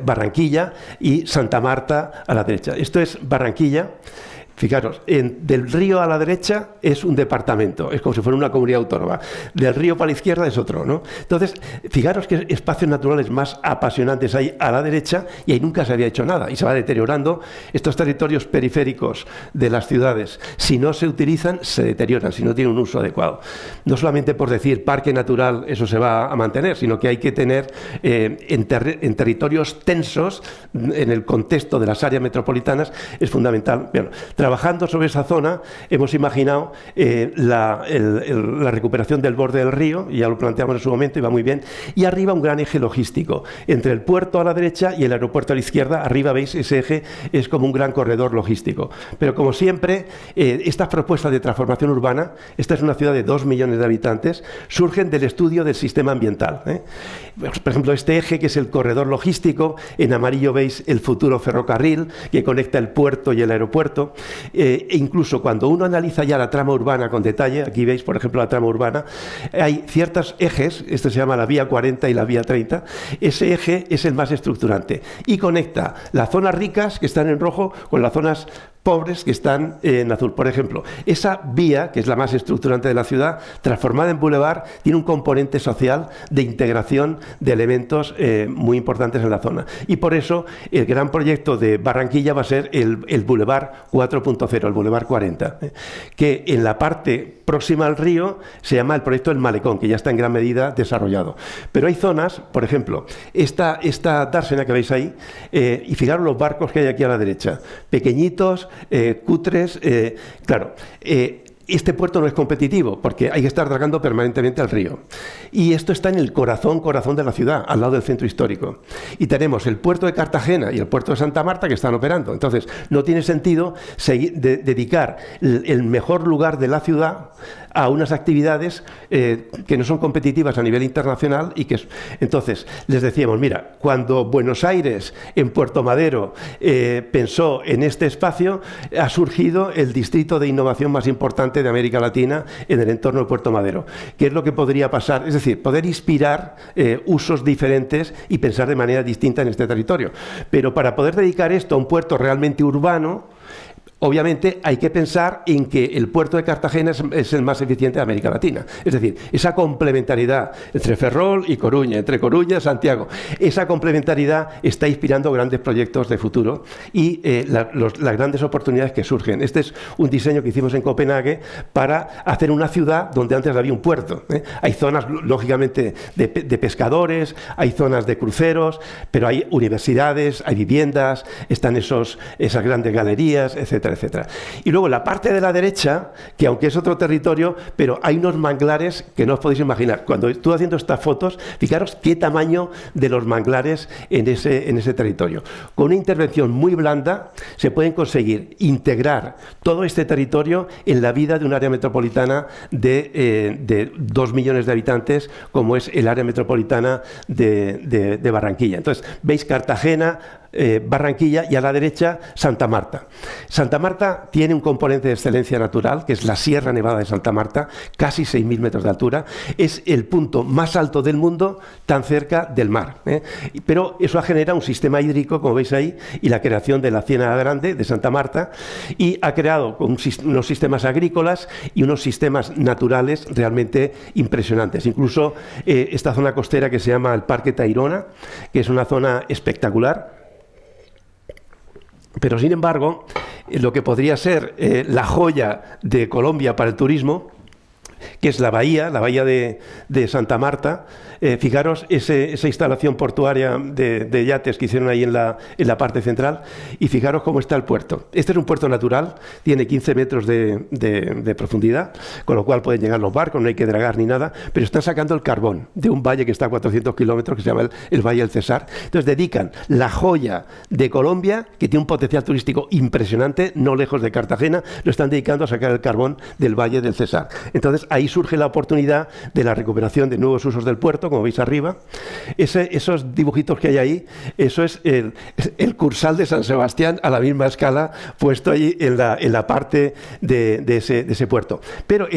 S1: Barranquilla y Santa Marta a la derecha. Esto es Barranquilla. Fijaros, del río a la derecha es un departamento, es como si fuera una comunidad autónoma. Del río para la izquierda es otro, ¿no? Entonces, fijaros qué espacios naturales más apasionantes hay a la derecha, y ahí nunca se había hecho nada. Y se va deteriorando. Estos territorios periféricos de las ciudades, si no se utilizan, se deterioran, si no tienen un uso adecuado. No solamente por decir parque natural, eso se va a mantener, sino que hay que tener en territorios tensos, en el contexto de las áreas metropolitanas, es fundamental. Bueno, trabajando sobre esa zona, hemos imaginado la recuperación del borde del río, y ya lo planteamos en su momento, y va muy bien. Y arriba un gran eje logístico, entre el puerto a la derecha y el aeropuerto a la izquierda. Arriba veis ese eje, es como un gran corredor logístico. Pero como siempre, estas propuestas de transformación urbana, esta es una ciudad de 2 millones de habitantes, surgen del estudio del sistema ambiental. Por ejemplo, este eje, que es el corredor logístico, en amarillo veis el futuro ferrocarril que conecta el puerto y el aeropuerto. E incluso cuando uno analiza ya la trama urbana con detalle, aquí veis, por ejemplo, la trama urbana, hay ciertos ejes, este se llama la vía 40 y la vía 30, ese eje es el más estructurante y conecta las zonas ricas, que están en rojo, con las zonas pobres, que están en azul. Por ejemplo, esa vía, que es la más estructurante de la ciudad, transformada en bulevar, tiene un componente social de integración de elementos muy importantes en la zona. Y por eso el gran proyecto de Barranquilla va a ser el bulevar 4.0, el bulevar 40, que en la parte próxima al río se llama el proyecto del Malecón, que ya está en gran medida desarrollado. Pero hay zonas, por ejemplo, esta dársena que veis ahí, y fijaros los barcos que hay aquí a la derecha, pequeñitos, cutres, claro. Este puerto no es competitivo porque hay que estar dragando permanentemente al río. Y esto está en el corazón de la ciudad, al lado del centro histórico. Y tenemos el puerto de Cartagena y el puerto de Santa Marta que están operando. Entonces, no tiene sentido dedicar el mejor lugar de la ciudad a unas actividades que no son competitivas a nivel internacional. Entonces, les decíamos, mira, cuando Buenos Aires, en Puerto Madero, pensó en este espacio, ha surgido el distrito de innovación más importante de América Latina en el entorno de Puerto Madero. ¿Qué es lo que podría pasar? Es decir, poder inspirar usos diferentes y pensar de manera distinta en este territorio. Pero para poder dedicar esto a un puerto realmente urbano, Obviamente hay que pensar en que el puerto de Cartagena es el más eficiente de América Latina. Es decir, esa complementariedad entre Ferrol y Coruña, entre Coruña y Santiago, esa complementariedad está inspirando grandes proyectos de futuro y las grandes oportunidades que surgen. Este es un diseño que hicimos en Copenhague para hacer una ciudad donde antes había un puerto. Hay zonas, lógicamente, de pescadores, hay zonas de cruceros, pero hay universidades, hay viviendas, están esas grandes galerías, etcétera, etcétera. Y luego la parte de la derecha, que aunque es otro territorio, pero hay unos manglares que no os podéis imaginar. Cuando estuve haciendo estas fotos, fijaros qué tamaño de los manglares en ese territorio. Con una intervención muy blanda se pueden conseguir integrar todo este territorio en la vida de un área metropolitana de 2 millones de habitantes, como es el área metropolitana de Barranquilla. Entonces, veis Cartagena, Barranquilla y a la derecha Santa Marta. Santa Marta tiene un componente de excelencia natural, que es la Sierra Nevada de Santa Marta, casi 6.000 metros de altura. Es el punto más alto del mundo, tan cerca del mar. Pero eso genera un sistema hídrico, como veis ahí, y la creación de la Ciénaga Grande de Santa Marta, y ha creado unos sistemas agrícolas y unos sistemas naturales realmente impresionantes. Incluso esta zona costera que se llama el Parque Tayrona, que es una zona espectacular. Pero, sin embargo, lo que podría ser la joya de Colombia para el turismo, que es la bahía de Santa Marta. Fijaros esa instalación portuaria de yates que hicieron ahí en la parte central, y fijaros cómo está el puerto. Este es un puerto natural, tiene 15 metros de profundidad, con lo cual pueden llegar los barcos, no hay que dragar ni nada, pero están sacando el carbón de un valle que está a 400 kilómetros, que se llama el Valle del Cesar. Entonces dedican la joya de Colombia, que tiene un potencial turístico impresionante, no lejos de Cartagena, lo están dedicando a sacar el carbón del Valle del Cesar. Entonces ahí surge la oportunidad de la recuperación de nuevos usos del puerto, como veis arriba. Esos dibujitos que hay ahí, eso es el Cursal de San Sebastián a la misma escala, puesto ahí en la parte de ese puerto. Pero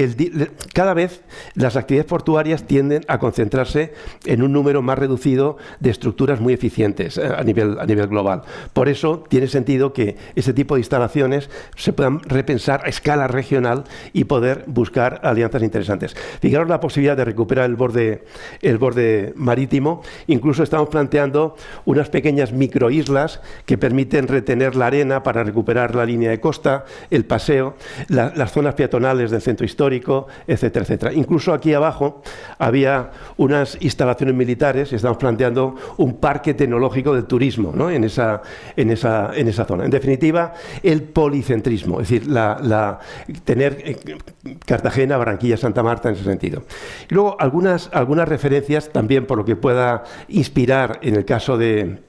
S1: cada vez las actividades portuarias tienden a concentrarse en un número más reducido de estructuras muy eficientes a nivel global. Por eso tiene sentido que ese tipo de instalaciones se puedan repensar a escala regional y poder buscar alianzas interesantes. Fijaros la posibilidad de recuperar el borde marítimo. Incluso estamos planteando unas pequeñas microislas que permiten retener la arena para recuperar la línea de costa, el paseo, las zonas peatonales del centro histórico, etcétera, etcétera. Incluso aquí abajo había unas instalaciones militares y estamos planteando un parque tecnológico del turismo, ¿no?, en esa zona. En definitiva, el policentrismo, es decir, tener Cartagena, Barranquilla, Santa Marta en ese sentido. Y luego algunas referencias también por lo que pueda inspirar en el caso de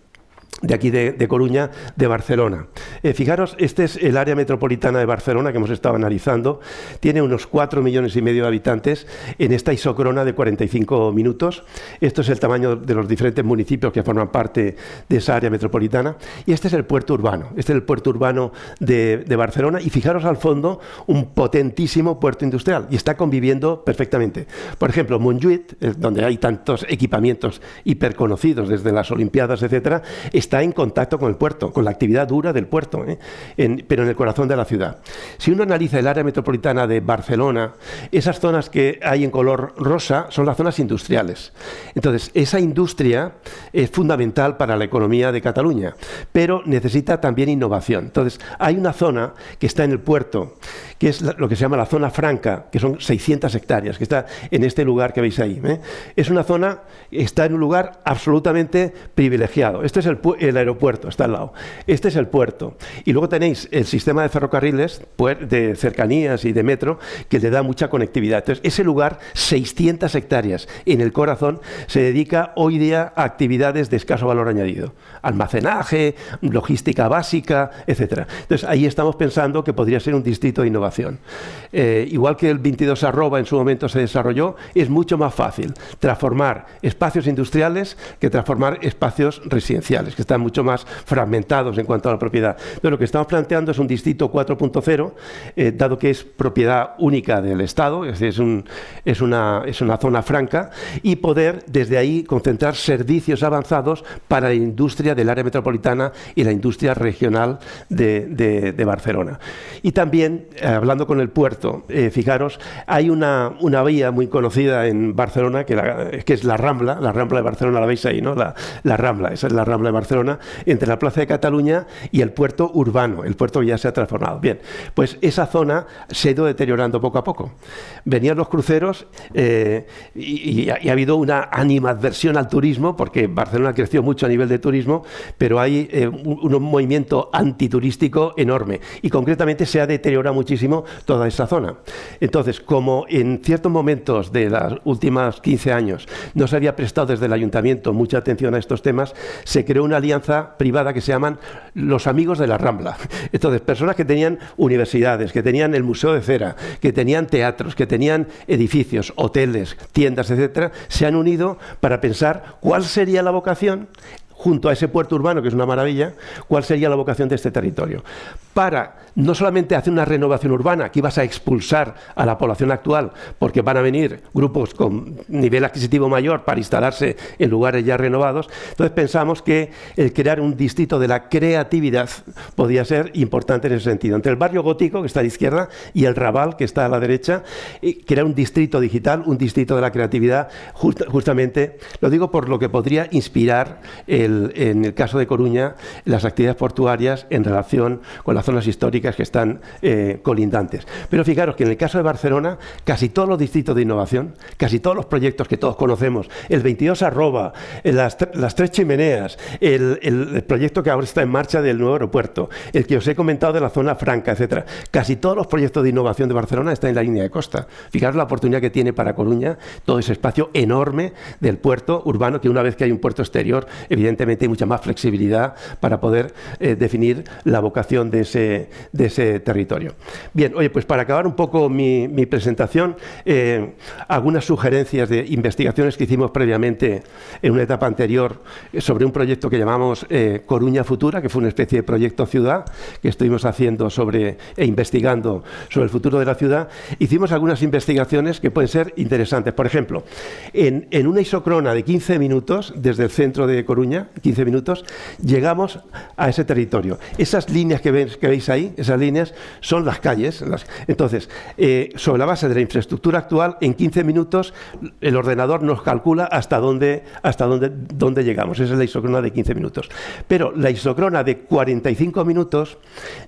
S1: aquí de Coruña, de Barcelona. Fijaros, este es el área metropolitana de Barcelona que hemos estado analizando. Tiene unos 4,5 millones de habitantes en esta isócrona de 45 minutos. Esto es el tamaño de los diferentes municipios que forman parte de esa área metropolitana. Y este es el puerto urbano. Este es el puerto urbano de Barcelona. Y fijaros al fondo, un potentísimo puerto industrial. Y está conviviendo perfectamente. Por ejemplo, Montjuïc, donde hay tantos equipamientos hiperconocidos desde las Olimpiadas, etcétera, está en contacto con el puerto, con la actividad dura del puerto, pero en el corazón de la ciudad. Si uno analiza el área metropolitana de Barcelona, esas zonas que hay en color rosa son las zonas industriales. Entonces, esa industria es fundamental para la economía de Cataluña, pero necesita también innovación. Entonces, hay una zona que está en el puerto, que es lo que se llama la zona franca, que son 600 hectáreas, que está en este lugar que veis ahí. Es una zona, está en un lugar absolutamente privilegiado. Este es el aeropuerto, está al lado. Este es el puerto. Y luego tenéis el sistema de ferrocarriles, de cercanías y de metro, que le da mucha conectividad. Entonces, ese lugar, 600 hectáreas en el corazón, se dedica hoy día a actividades de escaso valor añadido. Almacenaje, logística básica, etcétera. Entonces, ahí estamos pensando que podría ser un distrito de innovación. Igual que el 22 arroba en su momento se desarrolló, es mucho más fácil transformar espacios industriales que transformar espacios residenciales, que están mucho más fragmentados en cuanto a la propiedad. Entonces, lo que estamos planteando es un distrito 4.0, dado que es propiedad única del Estado, es decir, es una zona franca, y poder desde ahí concentrar servicios avanzados para la industria del área metropolitana y la industria regional de Barcelona. Y también, hablando con el puerto, fijaros, hay una vía muy conocida en Barcelona, que es la Rambla de Barcelona, la veis ahí, ¿no? La Rambla, esa es la Rambla de Barcelona, entre la Plaza de Cataluña y el puerto urbano. El puerto ya se ha transformado. Bien, pues esa zona se ha ido deteriorando poco a poco. Venían los cruceros y ha habido una animadversión al turismo, porque Barcelona creció mucho a nivel de turismo, pero hay un movimiento antiturístico enorme y concretamente se ha deteriorado muchísimo toda esa zona. Entonces, como en ciertos momentos de los últimos 15 años no se había prestado desde el ayuntamiento mucha atención a estos temas, se creó una alianza privada que se llaman los Amigos de la Rambla. Entonces, personas que tenían universidades, que tenían el Museo de Cera, que tenían teatros, que tenían edificios, hoteles, tiendas, etcétera, se han unido para pensar cuál sería la vocación, junto a ese puerto urbano, que es una maravilla, cuál sería la vocación de este territorio. Para no solamente hacer una renovación urbana, que ibas a expulsar a la población actual, porque van a venir grupos con nivel adquisitivo mayor para instalarse en lugares ya renovados, entonces pensamos que el crear un distrito de la creatividad podía ser importante en ese sentido. Entre el barrio gótico, que está a la izquierda, y el Raval, que está a la derecha, crear un distrito digital, un distrito de la creatividad, justamente, lo digo por lo que podría inspirar en el caso de Coruña, las actividades portuarias en relación con las zonas históricas que están colindantes. Pero fijaros que en el caso de Barcelona, casi todos los distritos de innovación, casi todos los proyectos que todos conocemos, el 22 arroba, las tres chimeneas, el proyecto que ahora está en marcha del nuevo aeropuerto, el que os he comentado de la zona franca, etcétera, casi todos los proyectos de innovación de Barcelona están en la línea de costa. Fijaros la oportunidad que tiene para Coruña todo ese espacio enorme del puerto urbano, que una vez que hay un puerto exterior, evidentemente hay mucha más flexibilidad para poder definir la vocación de ese territorio. Bien, oye, pues para acabar un poco mi presentación, algunas sugerencias de investigaciones que hicimos previamente en una etapa anterior sobre un proyecto que llamamos Coruña Futura, que fue una especie de proyecto ciudad que estuvimos haciendo e investigando sobre el futuro de la ciudad. Hicimos algunas investigaciones que pueden ser interesantes. Por ejemplo, en una isócrona de 15 minutos desde el centro de Coruña, 15 minutos, llegamos a ese territorio. Esas líneas que veis ahí, esas líneas son las calles. Entonces, sobre la base de la infraestructura actual, en 15 minutos el ordenador nos calcula hasta dónde llegamos. Esa es la isócrona de 15 minutos. Pero la isócrona de 45 minutos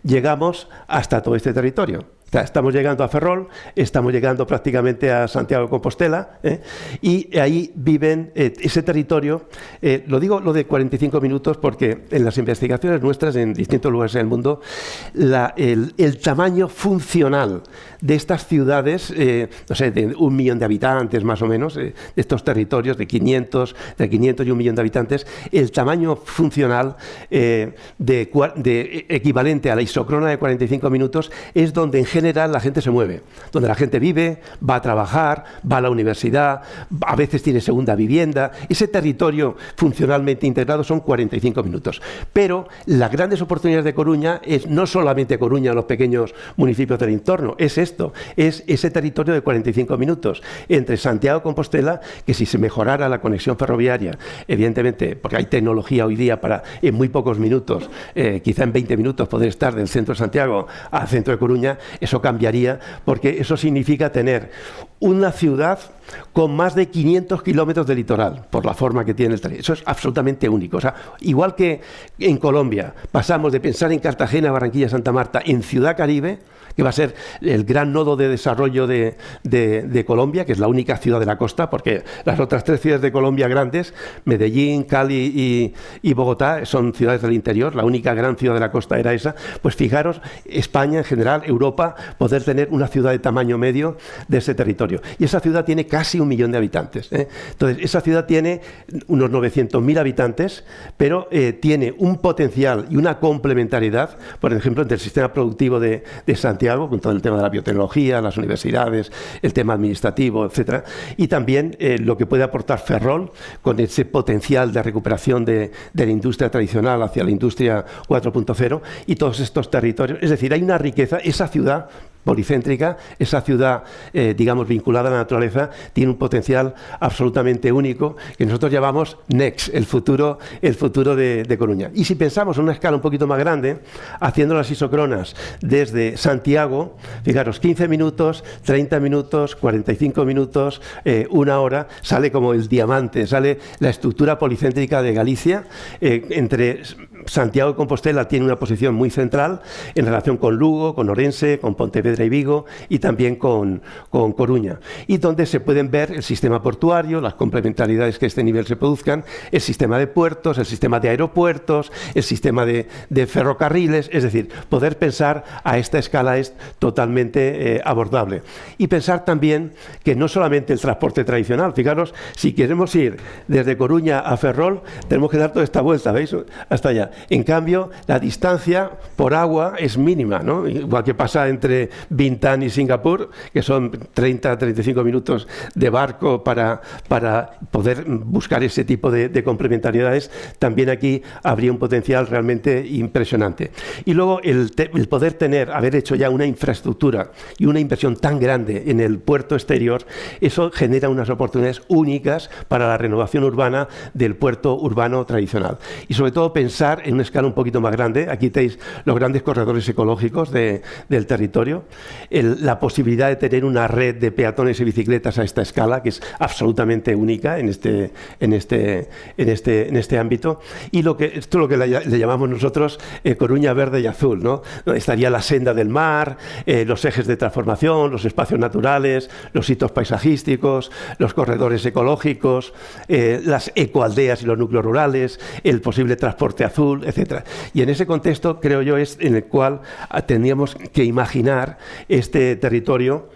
S1: llegamos hasta todo este territorio. Estamos llegando a Ferrol, estamos llegando prácticamente a Santiago de Compostela, y ahí viven ese territorio. Lo digo lo de 45 minutos porque en las investigaciones nuestras en distintos lugares del mundo, el tamaño funcional de estas ciudades, no sé, de 1 millón de habitantes más o menos, de estos territorios de 500 y 1 millón de habitantes, el tamaño funcional equivalente a la isócrona de 45 minutos es donde en general la gente se mueve, donde la gente vive, va a trabajar, va a la universidad, a veces tiene segunda vivienda. Ese territorio funcionalmente integrado son 45 minutos. Pero las grandes oportunidades de Coruña es no solamente Coruña, los pequeños municipios del entorno, es ese territorio de 45 minutos entre Santiago de Compostela, que si se mejorara la conexión ferroviaria, evidentemente, porque hay tecnología hoy día para en muy pocos minutos, quizá en 20 minutos poder estar del centro de Santiago al centro de Coruña, eso cambiaría, porque eso significa tener una ciudad con más de 500 kilómetros de litoral, por la forma que tiene el tren. Eso es absolutamente único. O sea, igual que en Colombia pasamos de pensar en Cartagena, Barranquilla, Santa Marta, en Ciudad Caribe, que va a ser el gran nodo de desarrollo de Colombia, que es la única ciudad de la costa, porque las otras 3 ciudades de Colombia grandes, Medellín, Cali y Bogotá, son ciudades del interior. La única gran ciudad de la costa era esa. Pues fijaros, España en general, Europa, poder tener una ciudad de tamaño medio de ese territorio. Y esa ciudad tiene casi 1 millón de habitantes. Entonces, esa ciudad tiene unos 900.000 habitantes, pero tiene un potencial y una complementariedad, por ejemplo, entre el sistema productivo de Santiago, con todo el tema de la biotecnología, las universidades, el tema administrativo, etcétera, y también lo que puede aportar Ferrol con ese potencial de recuperación de la industria tradicional hacia la industria 4.0 y todos estos territorios. Es decir, hay una riqueza, esa ciudad policéntrica, esa ciudad, digamos, vinculada a la naturaleza, tiene un potencial absolutamente único que nosotros llamamos Next, el futuro de Coruña. Y si pensamos en una escala un poquito más grande, haciendo las isocronas desde Santiago, fijaros, 15 minutos, 30 minutos, 45 minutos, 1 hora, sale como el diamante, sale la estructura policéntrica de Galicia. Entre Santiago y Compostela tiene una posición muy central en relación con Lugo, con Orense, con Pontevedra y Vigo y también con Coruña, y donde se pueden ver el sistema portuario, las complementariedades que a este nivel se produzcan, el sistema de puertos, el sistema de aeropuertos, el sistema de ferrocarriles, es decir, poder pensar a esta escala es totalmente abordable. Y pensar también que no solamente el transporte tradicional, fijaros, si queremos ir desde Coruña a Ferrol, tenemos que dar toda esta vuelta, ¿veis? Hasta allá. En cambio, la distancia por agua es mínima, ¿no? Igual que pasa entre Bintan y Singapur, que son 30-35 minutos de barco para poder buscar ese tipo de complementariedades, también aquí habría un potencial realmente impresionante. Y luego el poder haber hecho ya una infraestructura y una inversión tan grande en el puerto exterior, eso genera unas oportunidades únicas para la renovación urbana del puerto urbano tradicional. Y sobre todo pensar en una escala un poquito más grande. Aquí tenéis los grandes corredores ecológicos del territorio, la posibilidad de tener una red de peatones y bicicletas a esta escala, que es absolutamente única en este ámbito, y esto es lo que le llamamos nosotros Coruña verde y azul, ¿no? Estaría la senda del mar, los ejes de transformación, los espacios naturales, los hitos paisajísticos, los corredores ecológicos, las ecoaldeas y los núcleos rurales, el posible transporte azul, etcétera. Y en ese contexto, creo yo, es en el cual tendríamos que imaginar este territorio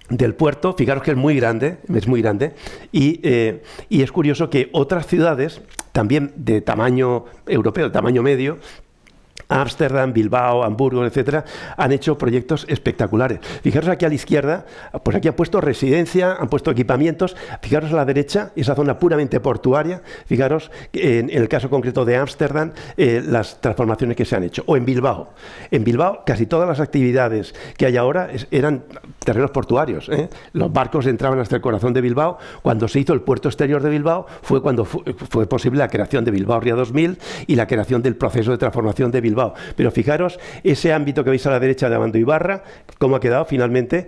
S1: del puerto. Fijaros que es muy grande, y es curioso que otras ciudades, también de tamaño europeo, de tamaño medio, Ámsterdam, Bilbao, Hamburgo, etcétera, han hecho proyectos espectaculares. Fijaros aquí a la izquierda, pues aquí han puesto residencia, han puesto equipamientos. Fijaros a la derecha, esa zona puramente portuaria. Fijaros en el caso concreto de Ámsterdam, las transformaciones que se han hecho. O en Bilbao. En Bilbao, casi todas las actividades que hay ahora eran terrenos portuarios. Los barcos entraban hasta el corazón de Bilbao. Cuando se hizo el puerto exterior de Bilbao, fue cuando fue posible la creación de Bilbao Ría 2000 y la creación del proceso de transformación de Bilbao. Pero fijaros ese ámbito que veis a la derecha de Abando Ibarra, cómo ha quedado finalmente,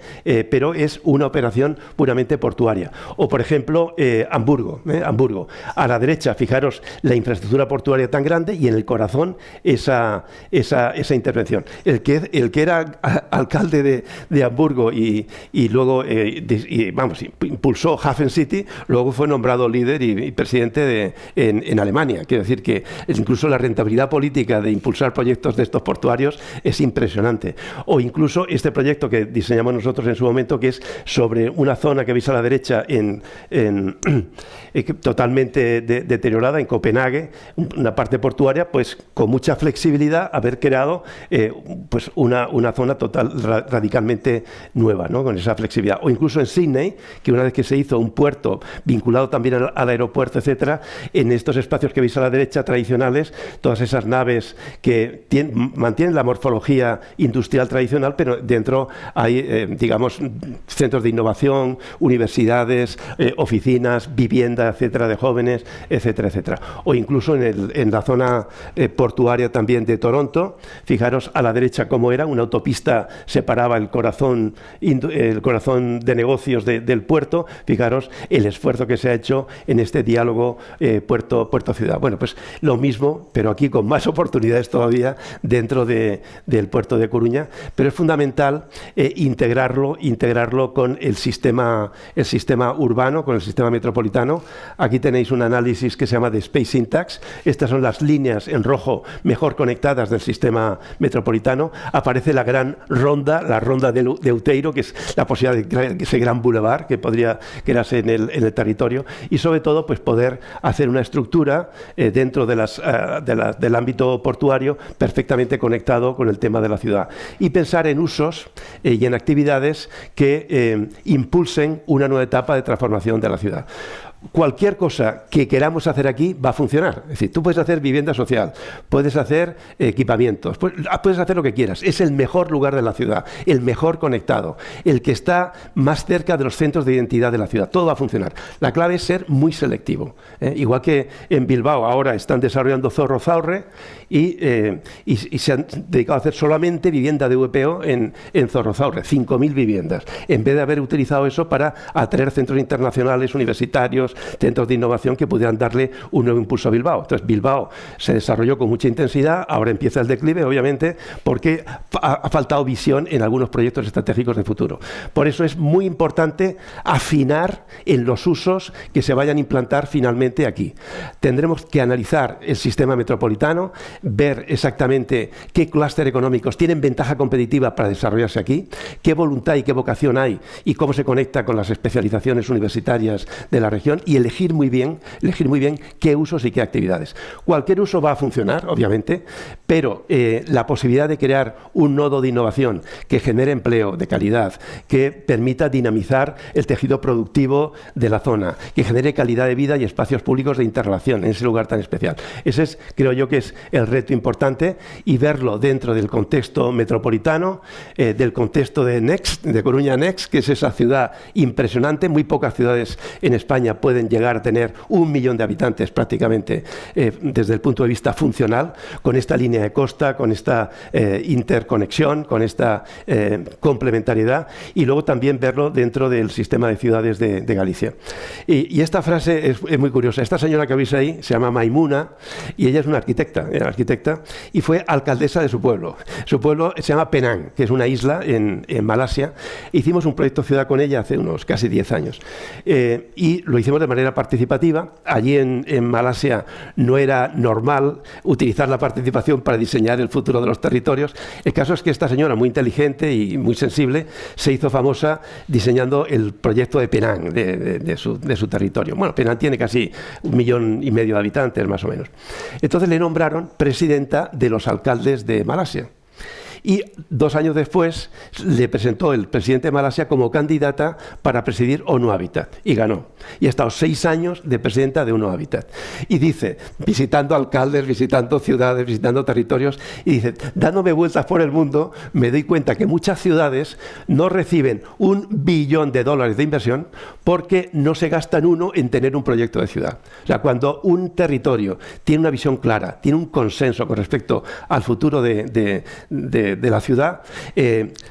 S1: pero es una operación puramente portuaria. O, por ejemplo, Hamburgo. A la derecha, fijaros la infraestructura portuaria tan grande y en el corazón esa intervención. El que era alcalde de Hamburgo y luego impulsó Hafen City, luego fue nombrado líder y presidente en Alemania. Quiero decir que incluso la rentabilidad política de impulsar proyectos de estos portuarios es impresionante. O incluso este proyecto que diseñamos nosotros en su momento, que es sobre una zona que veis a la derecha totalmente deteriorada en Copenhague, una parte portuaria, pues con mucha flexibilidad haber creado pues una zona radicalmente nueva, ¿no? Con esa flexibilidad. O incluso en Sydney, que una vez que se hizo un puerto vinculado también al aeropuerto, etcétera, en estos espacios que veis a la derecha tradicionales, todas esas naves que mantienen la morfología industrial tradicional, pero dentro hay, digamos, centros de innovación, universidades, oficinas, vivienda, etcétera, de jóvenes, etcétera, etcétera. O incluso en la zona portuaria también de Toronto, fijaros a la derecha cómo era, una autopista separaba el corazón de negocios del puerto. Fijaros el esfuerzo que se ha hecho en este diálogo puerto-ciudad. Bueno, pues lo mismo, pero aquí con más oportunidades todavía día dentro del puerto de Coruña, pero es fundamental integrarlo con el sistema urbano, con el sistema metropolitano. Aquí tenéis un análisis que se llama de Space Syntax. Estas son las líneas en rojo mejor conectadas del sistema metropolitano. Aparece la gran ronda, la ronda de Outeiro, que es la posibilidad de crear ese gran boulevard que podría crearse en el territorio, y sobre todo pues poder hacer una estructura dentro del ámbito portuario perfectamente conectado con el tema de la ciudad, y pensar en usos y en actividades que impulsen una nueva etapa de transformación de la ciudad. Cualquier cosa que queramos hacer aquí va a funcionar. Es decir, tú puedes hacer vivienda social, puedes hacer equipamientos, puedes hacer lo que quieras. Es el mejor lugar de la ciudad, el mejor conectado, el que está más cerca de los centros de identidad de la ciudad. Todo va a funcionar. La clave es ser muy selectivo. Igual que en Bilbao ahora están desarrollando Zorro Zaurre y se han dedicado a hacer solamente vivienda de VPO en Zorro Zaurre, 5.000 viviendas, en vez de haber utilizado eso para atraer centros internacionales, universitarios, centros de innovación que pudieran darle un nuevo impulso a Bilbao. Entonces Bilbao se desarrolló con mucha intensidad, ahora empieza el declive, obviamente, porque ha faltado visión en algunos proyectos estratégicos de futuro. Por eso es muy importante afinar en los usos que se vayan a implantar finalmente aquí. Tendremos que analizar el sistema metropolitano, ver exactamente qué clúster económicos tienen ventaja competitiva para desarrollarse aquí, qué voluntad y qué vocación hay y cómo se conecta con las especializaciones universitarias de la región, y elegir muy bien qué usos y qué actividades. Cualquier uso va a funcionar, obviamente, pero la posibilidad de crear un nodo de innovación que genere empleo de calidad, que permita dinamizar el tejido productivo de la zona, que genere calidad de vida y espacios públicos de interrelación en ese lugar tan especial. Ese creo yo que es el reto importante, y verlo dentro del contexto metropolitano, del contexto de Next, de Coruña Next, que es esa ciudad impresionante. Muy pocas ciudades en España pueden llegar a tener 1 millón de habitantes prácticamente desde el punto de vista funcional, con esta línea de costa, con esta interconexión, con esta complementariedad, y luego también verlo dentro del sistema de ciudades de Galicia. Y esta frase es muy curiosa. Esta señora que veis ahí se llama Maimuna, y ella es una arquitecta, y fue alcaldesa de su pueblo. Su pueblo se llama Penang, que es una isla en Malasia. Hicimos un proyecto ciudad con ella hace unos casi 10 años. Y lo hicimos de manera participativa. Allí en Malasia no era normal utilizar la participación para diseñar el futuro de los territorios. El caso es que esta señora, muy inteligente y muy sensible, se hizo famosa diseñando el proyecto de Penang, de su territorio. Bueno, Penang tiene casi 1,5 millones de habitantes, más o menos. Entonces le nombraron presidenta de los alcaldes de Malasia. Y 2 años después le presentó el presidente de Malasia como candidata para presidir ONU Habitat, y ganó. Y ha estado 6 años de presidenta de ONU Habitat. Y dice, visitando alcaldes, visitando ciudades, visitando territorios, y dice, dándome vueltas por el mundo, me doy cuenta que muchas ciudades no reciben $1 billón de inversión porque no se gastan uno en tener un proyecto de ciudad. O sea, cuando un territorio tiene una visión clara, tiene un consenso con respecto al futuro de la ciudad,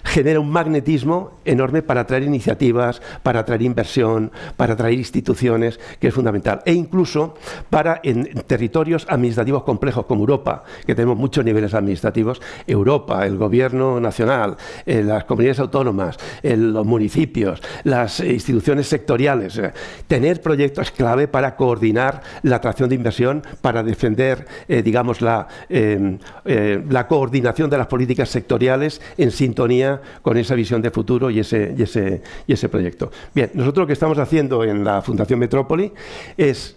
S1: genera un magnetismo enorme para atraer iniciativas, para atraer inversión, para atraer instituciones, que es fundamental. E incluso para, en territorios administrativos complejos como Europa, que tenemos muchos niveles administrativos, Europa, el gobierno nacional, las comunidades autónomas, los municipios, las instituciones sectoriales. Tener proyectos es clave para coordinar la atracción de inversión, para defender, digamos, la coordinación de las políticas sectoriales en sintonía con esa visión de futuro y ese proyecto. Bien, nosotros lo que estamos haciendo en la Fundación Metrópoli es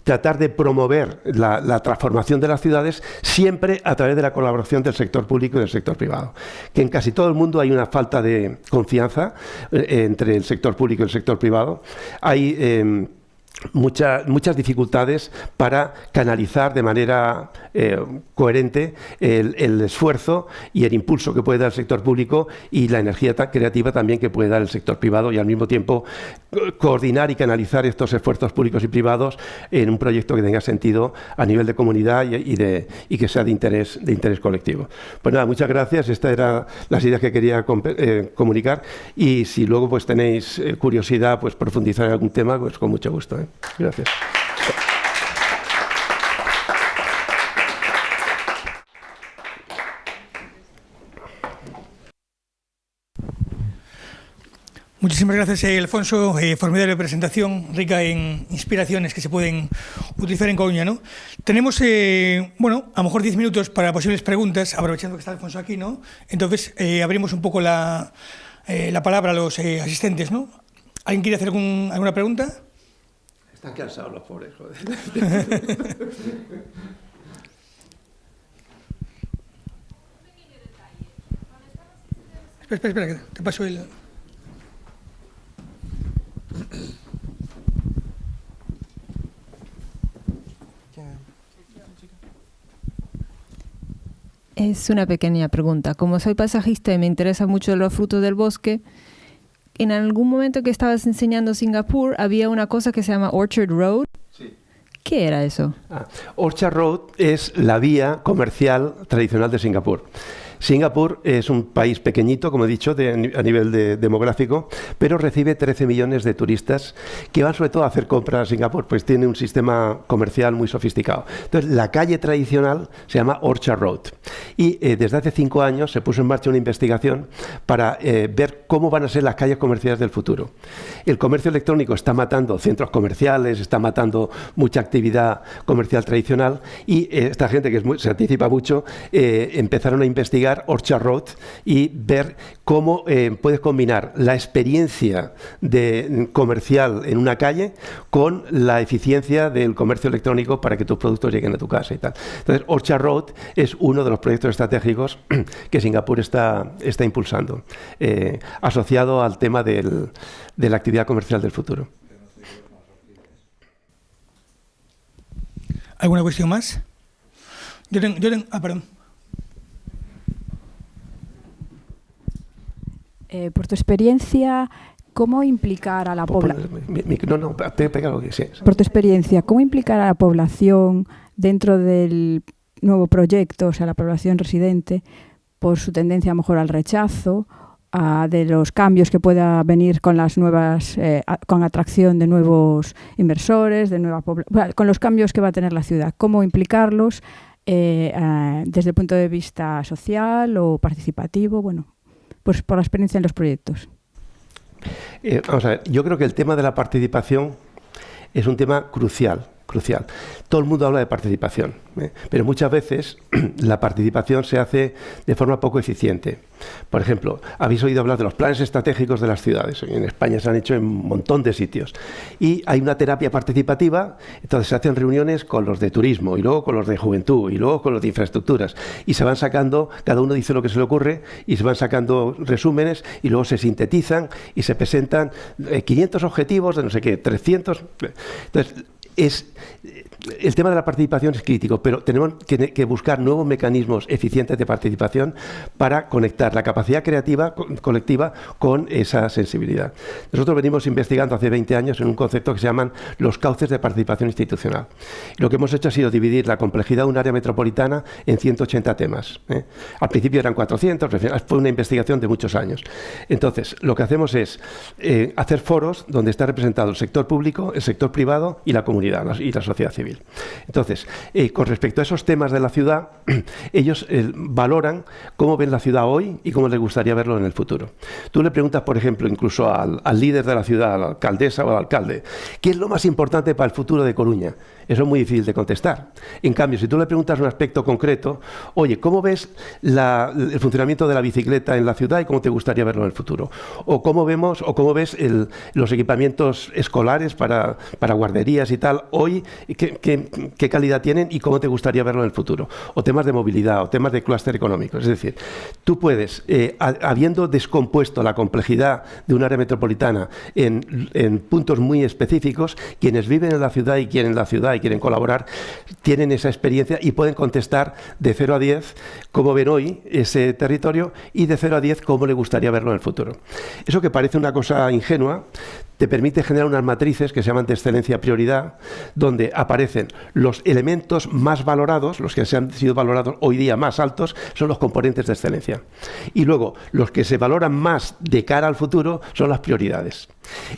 S1: tratar de promover la transformación de las ciudades, siempre a través de la colaboración del sector público y del sector privado. Que en casi todo el mundo hay una falta de confianza entre el sector público y el sector privado. Hay muchas dificultades para canalizar de manera coherente el esfuerzo y el impulso que puede dar el sector público y la energía creativa también que puede dar el sector privado, y al mismo tiempo coordinar y canalizar estos esfuerzos públicos y privados en un proyecto que tenga sentido a nivel de comunidad y que sea de interés colectivo. Pues nada, muchas gracias. Estas eran las ideas que quería comunicar, y si luego pues tenéis curiosidad, pues profundizar en algún tema, pues con mucho gusto. Gracias.
S2: Muchísimas gracias, Alfonso. Formidable presentación, rica en inspiraciones que se pueden utilizar en Coruña, ¿no? Tenemos, bueno, a lo mejor 10 minutos para posibles preguntas, aprovechando que está Alfonso aquí, ¿no? Entonces, abrimos un poco la palabra a los asistentes, ¿no? ¿Alguien quiere hacer alguna pregunta?
S1: Están cansados los pobres, joder.
S2: Espera, que te paso el...
S3: Es una pequeña pregunta. Como soy paisajista y me interesan mucho los frutos del bosque, en algún momento que estabas enseñando Singapur había una cosa que se llama Orchard Road.
S1: Sí.
S3: ¿Qué era eso?
S1: Orchard Road es la vía comercial tradicional de Singapur. Singapur es un país pequeñito, como he dicho, a nivel demográfico, pero recibe 13 millones de turistas que van sobre todo a hacer compras a Singapur, pues tiene un sistema comercial muy sofisticado. Entonces, la calle tradicional se llama Orchard Road y desde hace 5 años se puso en marcha una investigación para ver cómo van a ser las calles comerciales del futuro. El comercio electrónico está matando centros comerciales, está matando mucha actividad comercial tradicional y esta gente que se anticipa mucho empezaron a investigar Orchard Road y ver cómo puedes combinar la experiencia comercial en una calle con la eficiencia del comercio electrónico para que tus productos lleguen a tu casa y tal. Entonces, Orchard Road es uno de los proyectos estratégicos que Singapur está impulsando, asociado al tema de la actividad comercial del futuro.
S2: ¿Alguna cuestión más? Perdón.
S4: Por tu experiencia, ¿cómo implicar a la población? Por tu experiencia, ¿cómo implicar a la población dentro del nuevo proyecto, o sea, la población residente, por su tendencia a lo mejor al rechazo, de los cambios que pueda venir con las nuevas, con atracción de nuevos inversores, con los cambios que va a tener la ciudad? ¿Cómo implicarlos desde el punto de vista social o participativo? Bueno, pues por la experiencia en los proyectos.
S1: Vamos a ver, yo creo que el tema de la participación es un tema crucial. Todo el mundo habla de participación, pero muchas veces la participación se hace de forma poco eficiente. Por ejemplo, habéis oído hablar de los planes estratégicos de las ciudades. En España se han hecho en un montón de sitios. Y hay una terapia participativa, entonces se hacen reuniones con los de turismo, y luego con los de juventud, y luego con los de infraestructuras. Y se van sacando, cada uno dice lo que se le ocurre, y se van sacando resúmenes, y luego se sintetizan y se presentan 500 objetivos de no sé qué, 300... Entonces, el tema de la participación es crítico, pero tenemos que buscar nuevos mecanismos eficientes de participación para conectar la capacidad creativa colectiva con esa sensibilidad. Nosotros venimos investigando hace 20 años en un concepto que se llaman los cauces de participación institucional. Lo que hemos hecho ha sido dividir la complejidad de un área metropolitana en 180 temas. Al principio eran 400, fue una investigación de muchos años. Entonces, lo que hacemos es hacer foros donde está representado el sector público, el sector privado y la comunidad y la sociedad civil. Entonces, con respecto a esos temas de la ciudad, ellos valoran cómo ven la ciudad hoy y cómo les gustaría verlo en el futuro. Tú le preguntas, por ejemplo, incluso al líder de la ciudad, a la alcaldesa o al alcalde, ¿qué es lo más importante para el futuro de Coruña? Eso es muy difícil de contestar. En cambio, si tú le preguntas un aspecto concreto, oye, ¿cómo ves el funcionamiento de la bicicleta en la ciudad y cómo te gustaría verlo en el futuro? O cómo ves los equipamientos escolares para guarderías y tal hoy, qué calidad tienen y cómo te gustaría verlo en el futuro. O temas de movilidad, o temas de clúster económico. Es decir, tú puedes, habiendo descompuesto la complejidad de un área metropolitana en puntos muy específicos, quienes viven en la ciudad y quieren la ciudad y quieren colaborar, tienen esa experiencia y pueden contestar de 0 a 10 cómo ven hoy ese territorio y de 0 a 10 cómo le gustaría verlo en el futuro. Eso que parece una cosa ingenua, te permite generar unas matrices que se llaman de excelencia-prioridad, donde aparecen los elementos más valorados, los que se han sido valorados hoy día más altos, son los componentes de excelencia. Y luego, los que se valoran más de cara al futuro son las prioridades.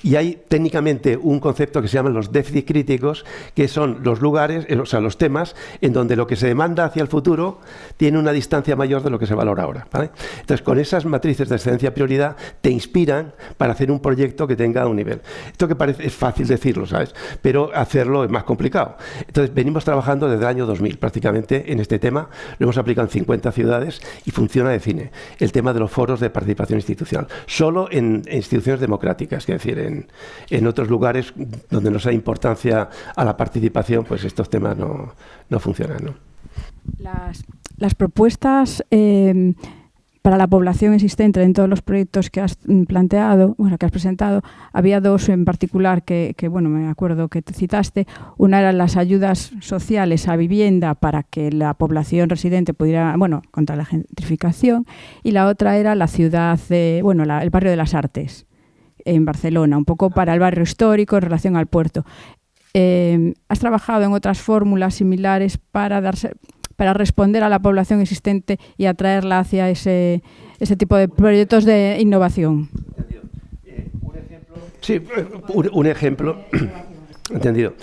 S1: Y hay técnicamente un concepto que se llama los déficits críticos, que son los lugares, o sea, los temas en donde lo que se demanda hacia el futuro tiene una distancia mayor de lo que se valora ahora, ¿vale? Entonces, con esas matrices de excelencia-prioridad te inspiran para hacer un proyecto que tenga un nivel. Esto que parece es fácil decirlo, ¿sabes? Pero hacerlo es más complicado. Entonces, venimos trabajando desde el año 2000 prácticamente en este tema, lo hemos aplicado en 50 ciudades y funciona de cine. El tema de los foros de participación institucional, solo en instituciones democráticas, es decir, en otros lugares donde no se da importancia a la participación, pues estos temas no funcionan, ¿no?
S4: Las propuestas para la población existente en todos los proyectos que has planteado, bueno, que has presentado, había dos en particular que bueno, me acuerdo que te citaste. Una eran las ayudas sociales a vivienda para que la población residente pudiera, bueno, contra la gentrificación, y la otra era la ciudad el barrio de las Artes en Barcelona, un poco para el barrio histórico en relación al puerto. ¿Has trabajado en otras fórmulas similares para responder a la población existente y atraerla hacia ese tipo de proyectos de innovación?
S1: Un ejemplo. Sí, un ejemplo. Entendido.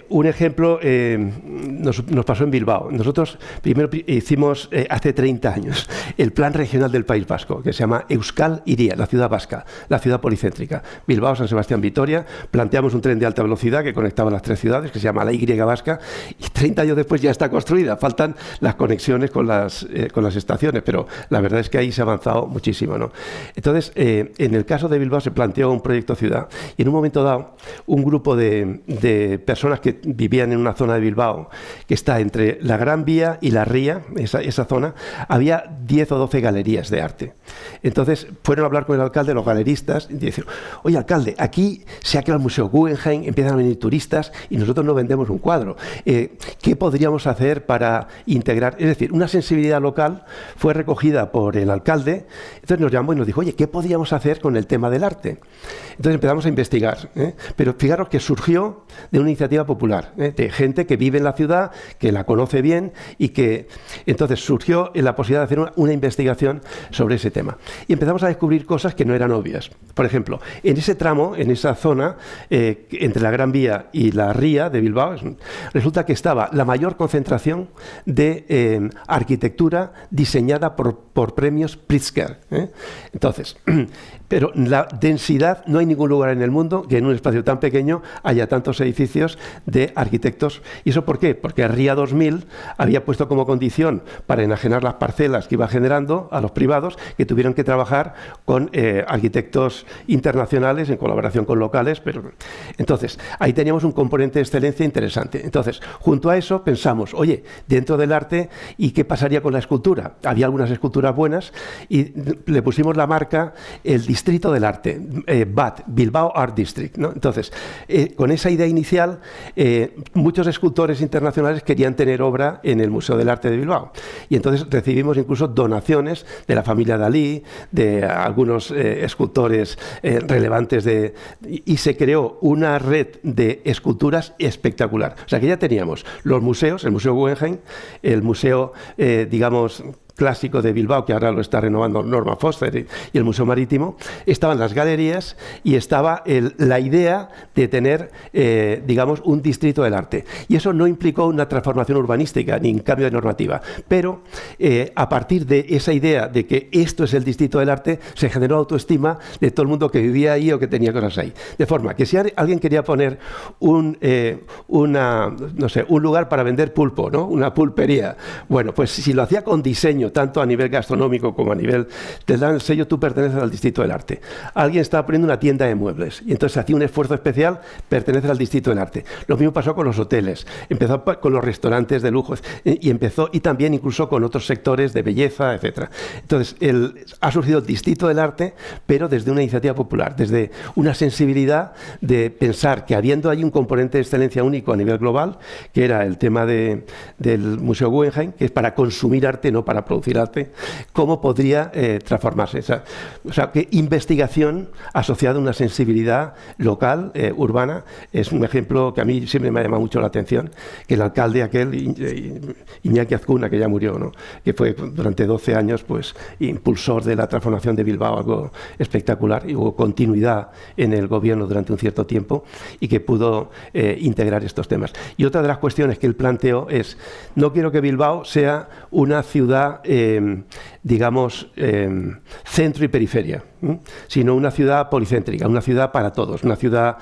S1: Un ejemplo nos pasó en Bilbao. Nosotros primero hicimos hace 30 años el plan regional del País Vasco, que se llama Euskal Hiria, la ciudad vasca, la ciudad policéntrica. Bilbao, San Sebastián, Vitoria. Planteamos un tren de alta velocidad que conectaba las tres ciudades, que se llama la Y vasca, y 30 años después ya está construida. Faltan las conexiones con las estaciones, pero la verdad es que ahí se ha avanzado muchísimo, ¿no? Entonces, en el caso de Bilbao se planteó un proyecto ciudad y en un momento dado un grupo de personas que vivían en una zona de Bilbao que está entre la Gran Vía y la Ría, esa zona, había 10 o 12 galerías de arte. Entonces fueron a hablar con el alcalde, los galeristas, y dijeron: oye, alcalde, aquí se ha creado el Museo Guggenheim, empiezan a venir turistas y nosotros no vendemos un cuadro. ¿Qué podríamos hacer para integrar? Es decir, una sensibilidad local fue recogida por el alcalde. Entonces nos llamó y nos dijo: oye, ¿qué podríamos hacer con el tema del arte? Entonces empezamos a investigar, pero fijaros que surgió de una iniciativa popular, de gente que vive en la ciudad, que la conoce bien, y que entonces surgió la posibilidad de hacer una investigación sobre ese tema. Y empezamos a descubrir cosas que no eran obvias. Por ejemplo, en ese tramo, en esa zona, entre la Gran Vía y la Ría de Bilbao, resulta que estaba la mayor concentración de arquitectura diseñada por premios Pritzker. Entonces, pero la densidad, no hay ningún lugar en el mundo que en un espacio tan pequeño haya tantos edificios de arquitectos. ¿Y eso por qué? Porque RIA 2000 había puesto como condición para enajenar las parcelas que iba generando a los privados que tuvieron que trabajar con arquitectos internacionales en colaboración con locales. Pero entonces, ahí teníamos un componente de excelencia interesante. Entonces, junto a eso pensamos: oye, dentro del arte, ¿y qué pasaría con la escultura? Había algunas esculturas buenas y le pusimos la marca el Distrito del Arte, BAD, Bilbao Art District, ¿no? Entonces, con esa idea inicial, muchos escultores internacionales querían tener obra en el Museo del Arte de Bilbao. Y entonces recibimos incluso donaciones de la familia Dalí, de algunos escultores relevantes, y se creó una red de esculturas espectacular. O sea que ya teníamos los museos, el Museo Guggenheim, el Museo, digamos, clásico de Bilbao, que ahora lo está renovando Norma Foster, y el Museo Marítimo, estaban las galerías y estaba la idea de tener, digamos, un distrito del arte. Y eso no implicó una transformación urbanística ni un cambio de normativa, pero a partir de esa idea de que esto es el distrito del arte, se generó autoestima de todo el mundo que vivía ahí o que tenía cosas ahí. De forma que si alguien quería poner un lugar para vender pulpo, ¿no? Una pulpería, bueno, pues si lo hacía con diseño, tanto a nivel gastronómico como a nivel, te dan el sello: tú perteneces al Distrito del Arte. Alguien estaba poniendo una tienda de muebles y entonces hacía un esfuerzo especial: pertenecer al Distrito del Arte. Lo mismo pasó con los hoteles, empezó con los restaurantes de lujo y también incluso con otros sectores de belleza, etcétera. Entonces ha surgido el Distrito del Arte, pero desde una iniciativa popular, desde una sensibilidad de pensar que habiendo ahí un componente de excelencia único a nivel global, que era el tema del Museo Guggenheim, que es para consumir arte, no para producir producir arte, cómo podría transformarse. O sea, que investigación asociada a una sensibilidad local, urbana, es un ejemplo que a mí siempre me ha llamado mucho la atención, que el alcalde aquel, Iñaki Azcuna, que ya murió, ¿no?, que fue durante 12 años pues impulsor de la transformación de Bilbao, algo espectacular, y hubo continuidad en el gobierno durante un cierto tiempo y que pudo integrar estos temas. Y otra de las cuestiones que él planteó es, no quiero que Bilbao sea una ciudad, digamos, centro y periferia, sino una ciudad policéntrica, una ciudad para todos, una ciudad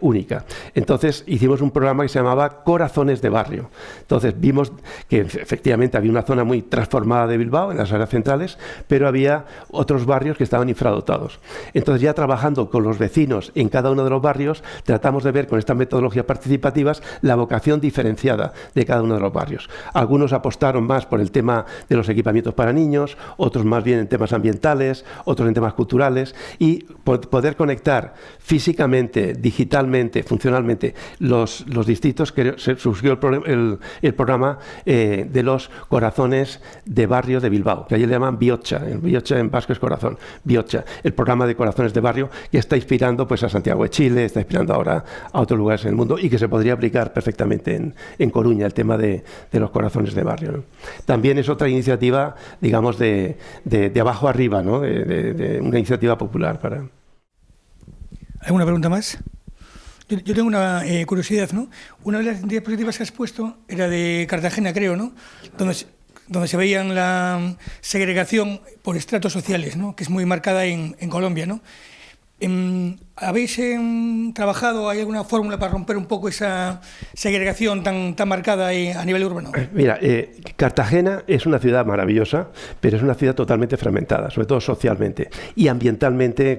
S1: única. Entonces hicimos un programa que se llamaba Corazones de Barrio. Entonces vimos que efectivamente había una zona muy transformada de Bilbao en las áreas centrales, pero había otros barrios que estaban infradotados. Entonces, ya trabajando con los vecinos en cada uno de los barrios, tratamos de ver con estas metodologías participativas la vocación diferenciada de cada uno de los barrios. Algunos apostaron más por el tema de los equipamientos para niños, otros más bien en temas ambientales, otros en temas culturales, y poder conectar físicamente, digitalmente, funcionalmente los distritos, que surgió el programa de los corazones de barrio de Bilbao, que allí le llaman Bihotza. El Bihotza en vasco es corazón, Bihotza, el programa de corazones de barrio, que está inspirando pues a Santiago de Chile, está inspirando ahora a otros lugares en el mundo, y que se podría aplicar perfectamente en Coruña, el tema de los corazones de barrio, ¿no? También es otra iniciativa, digamos, de abajo arriba, ¿no?, de una iniciativa popular para...
S2: ¿Alguna pregunta más? Yo tengo una curiosidad, ¿no? Una de las diapositivas que has puesto era de Cartagena, creo, ¿no?, donde se veían la segregación por estratos sociales, ¿no?, que es muy marcada en Colombia, ¿no? ¿Habéis trabajado, hay alguna fórmula para romper un poco esa segregación tan marcada a nivel urbano?
S1: Mira, Cartagena es una ciudad maravillosa, pero es una ciudad totalmente fragmentada, sobre todo socialmente y ambientalmente.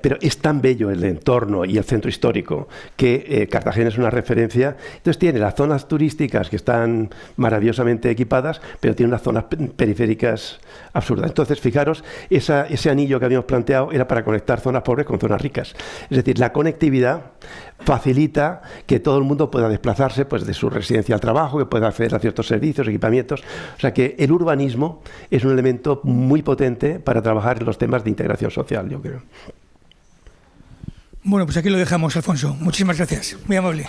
S1: Pero es tan bello el entorno y el centro histórico que Cartagena es una referencia. Entonces tiene las zonas turísticas que están maravillosamente equipadas, pero tiene unas zonas periféricas absurdas. Entonces, fijaros, ese anillo que habíamos planteado era para conectar zonas pobres con zonas ricas. Es decir, la conectividad facilita que todo el mundo pueda desplazarse pues de su residencia al trabajo, que pueda acceder a ciertos servicios, equipamientos. O sea que el urbanismo es un elemento muy potente para trabajar en los temas de integración social, yo creo.
S2: Bueno, pues aquí lo dejamos, Alfonso. Muchísimas gracias. Muy amable.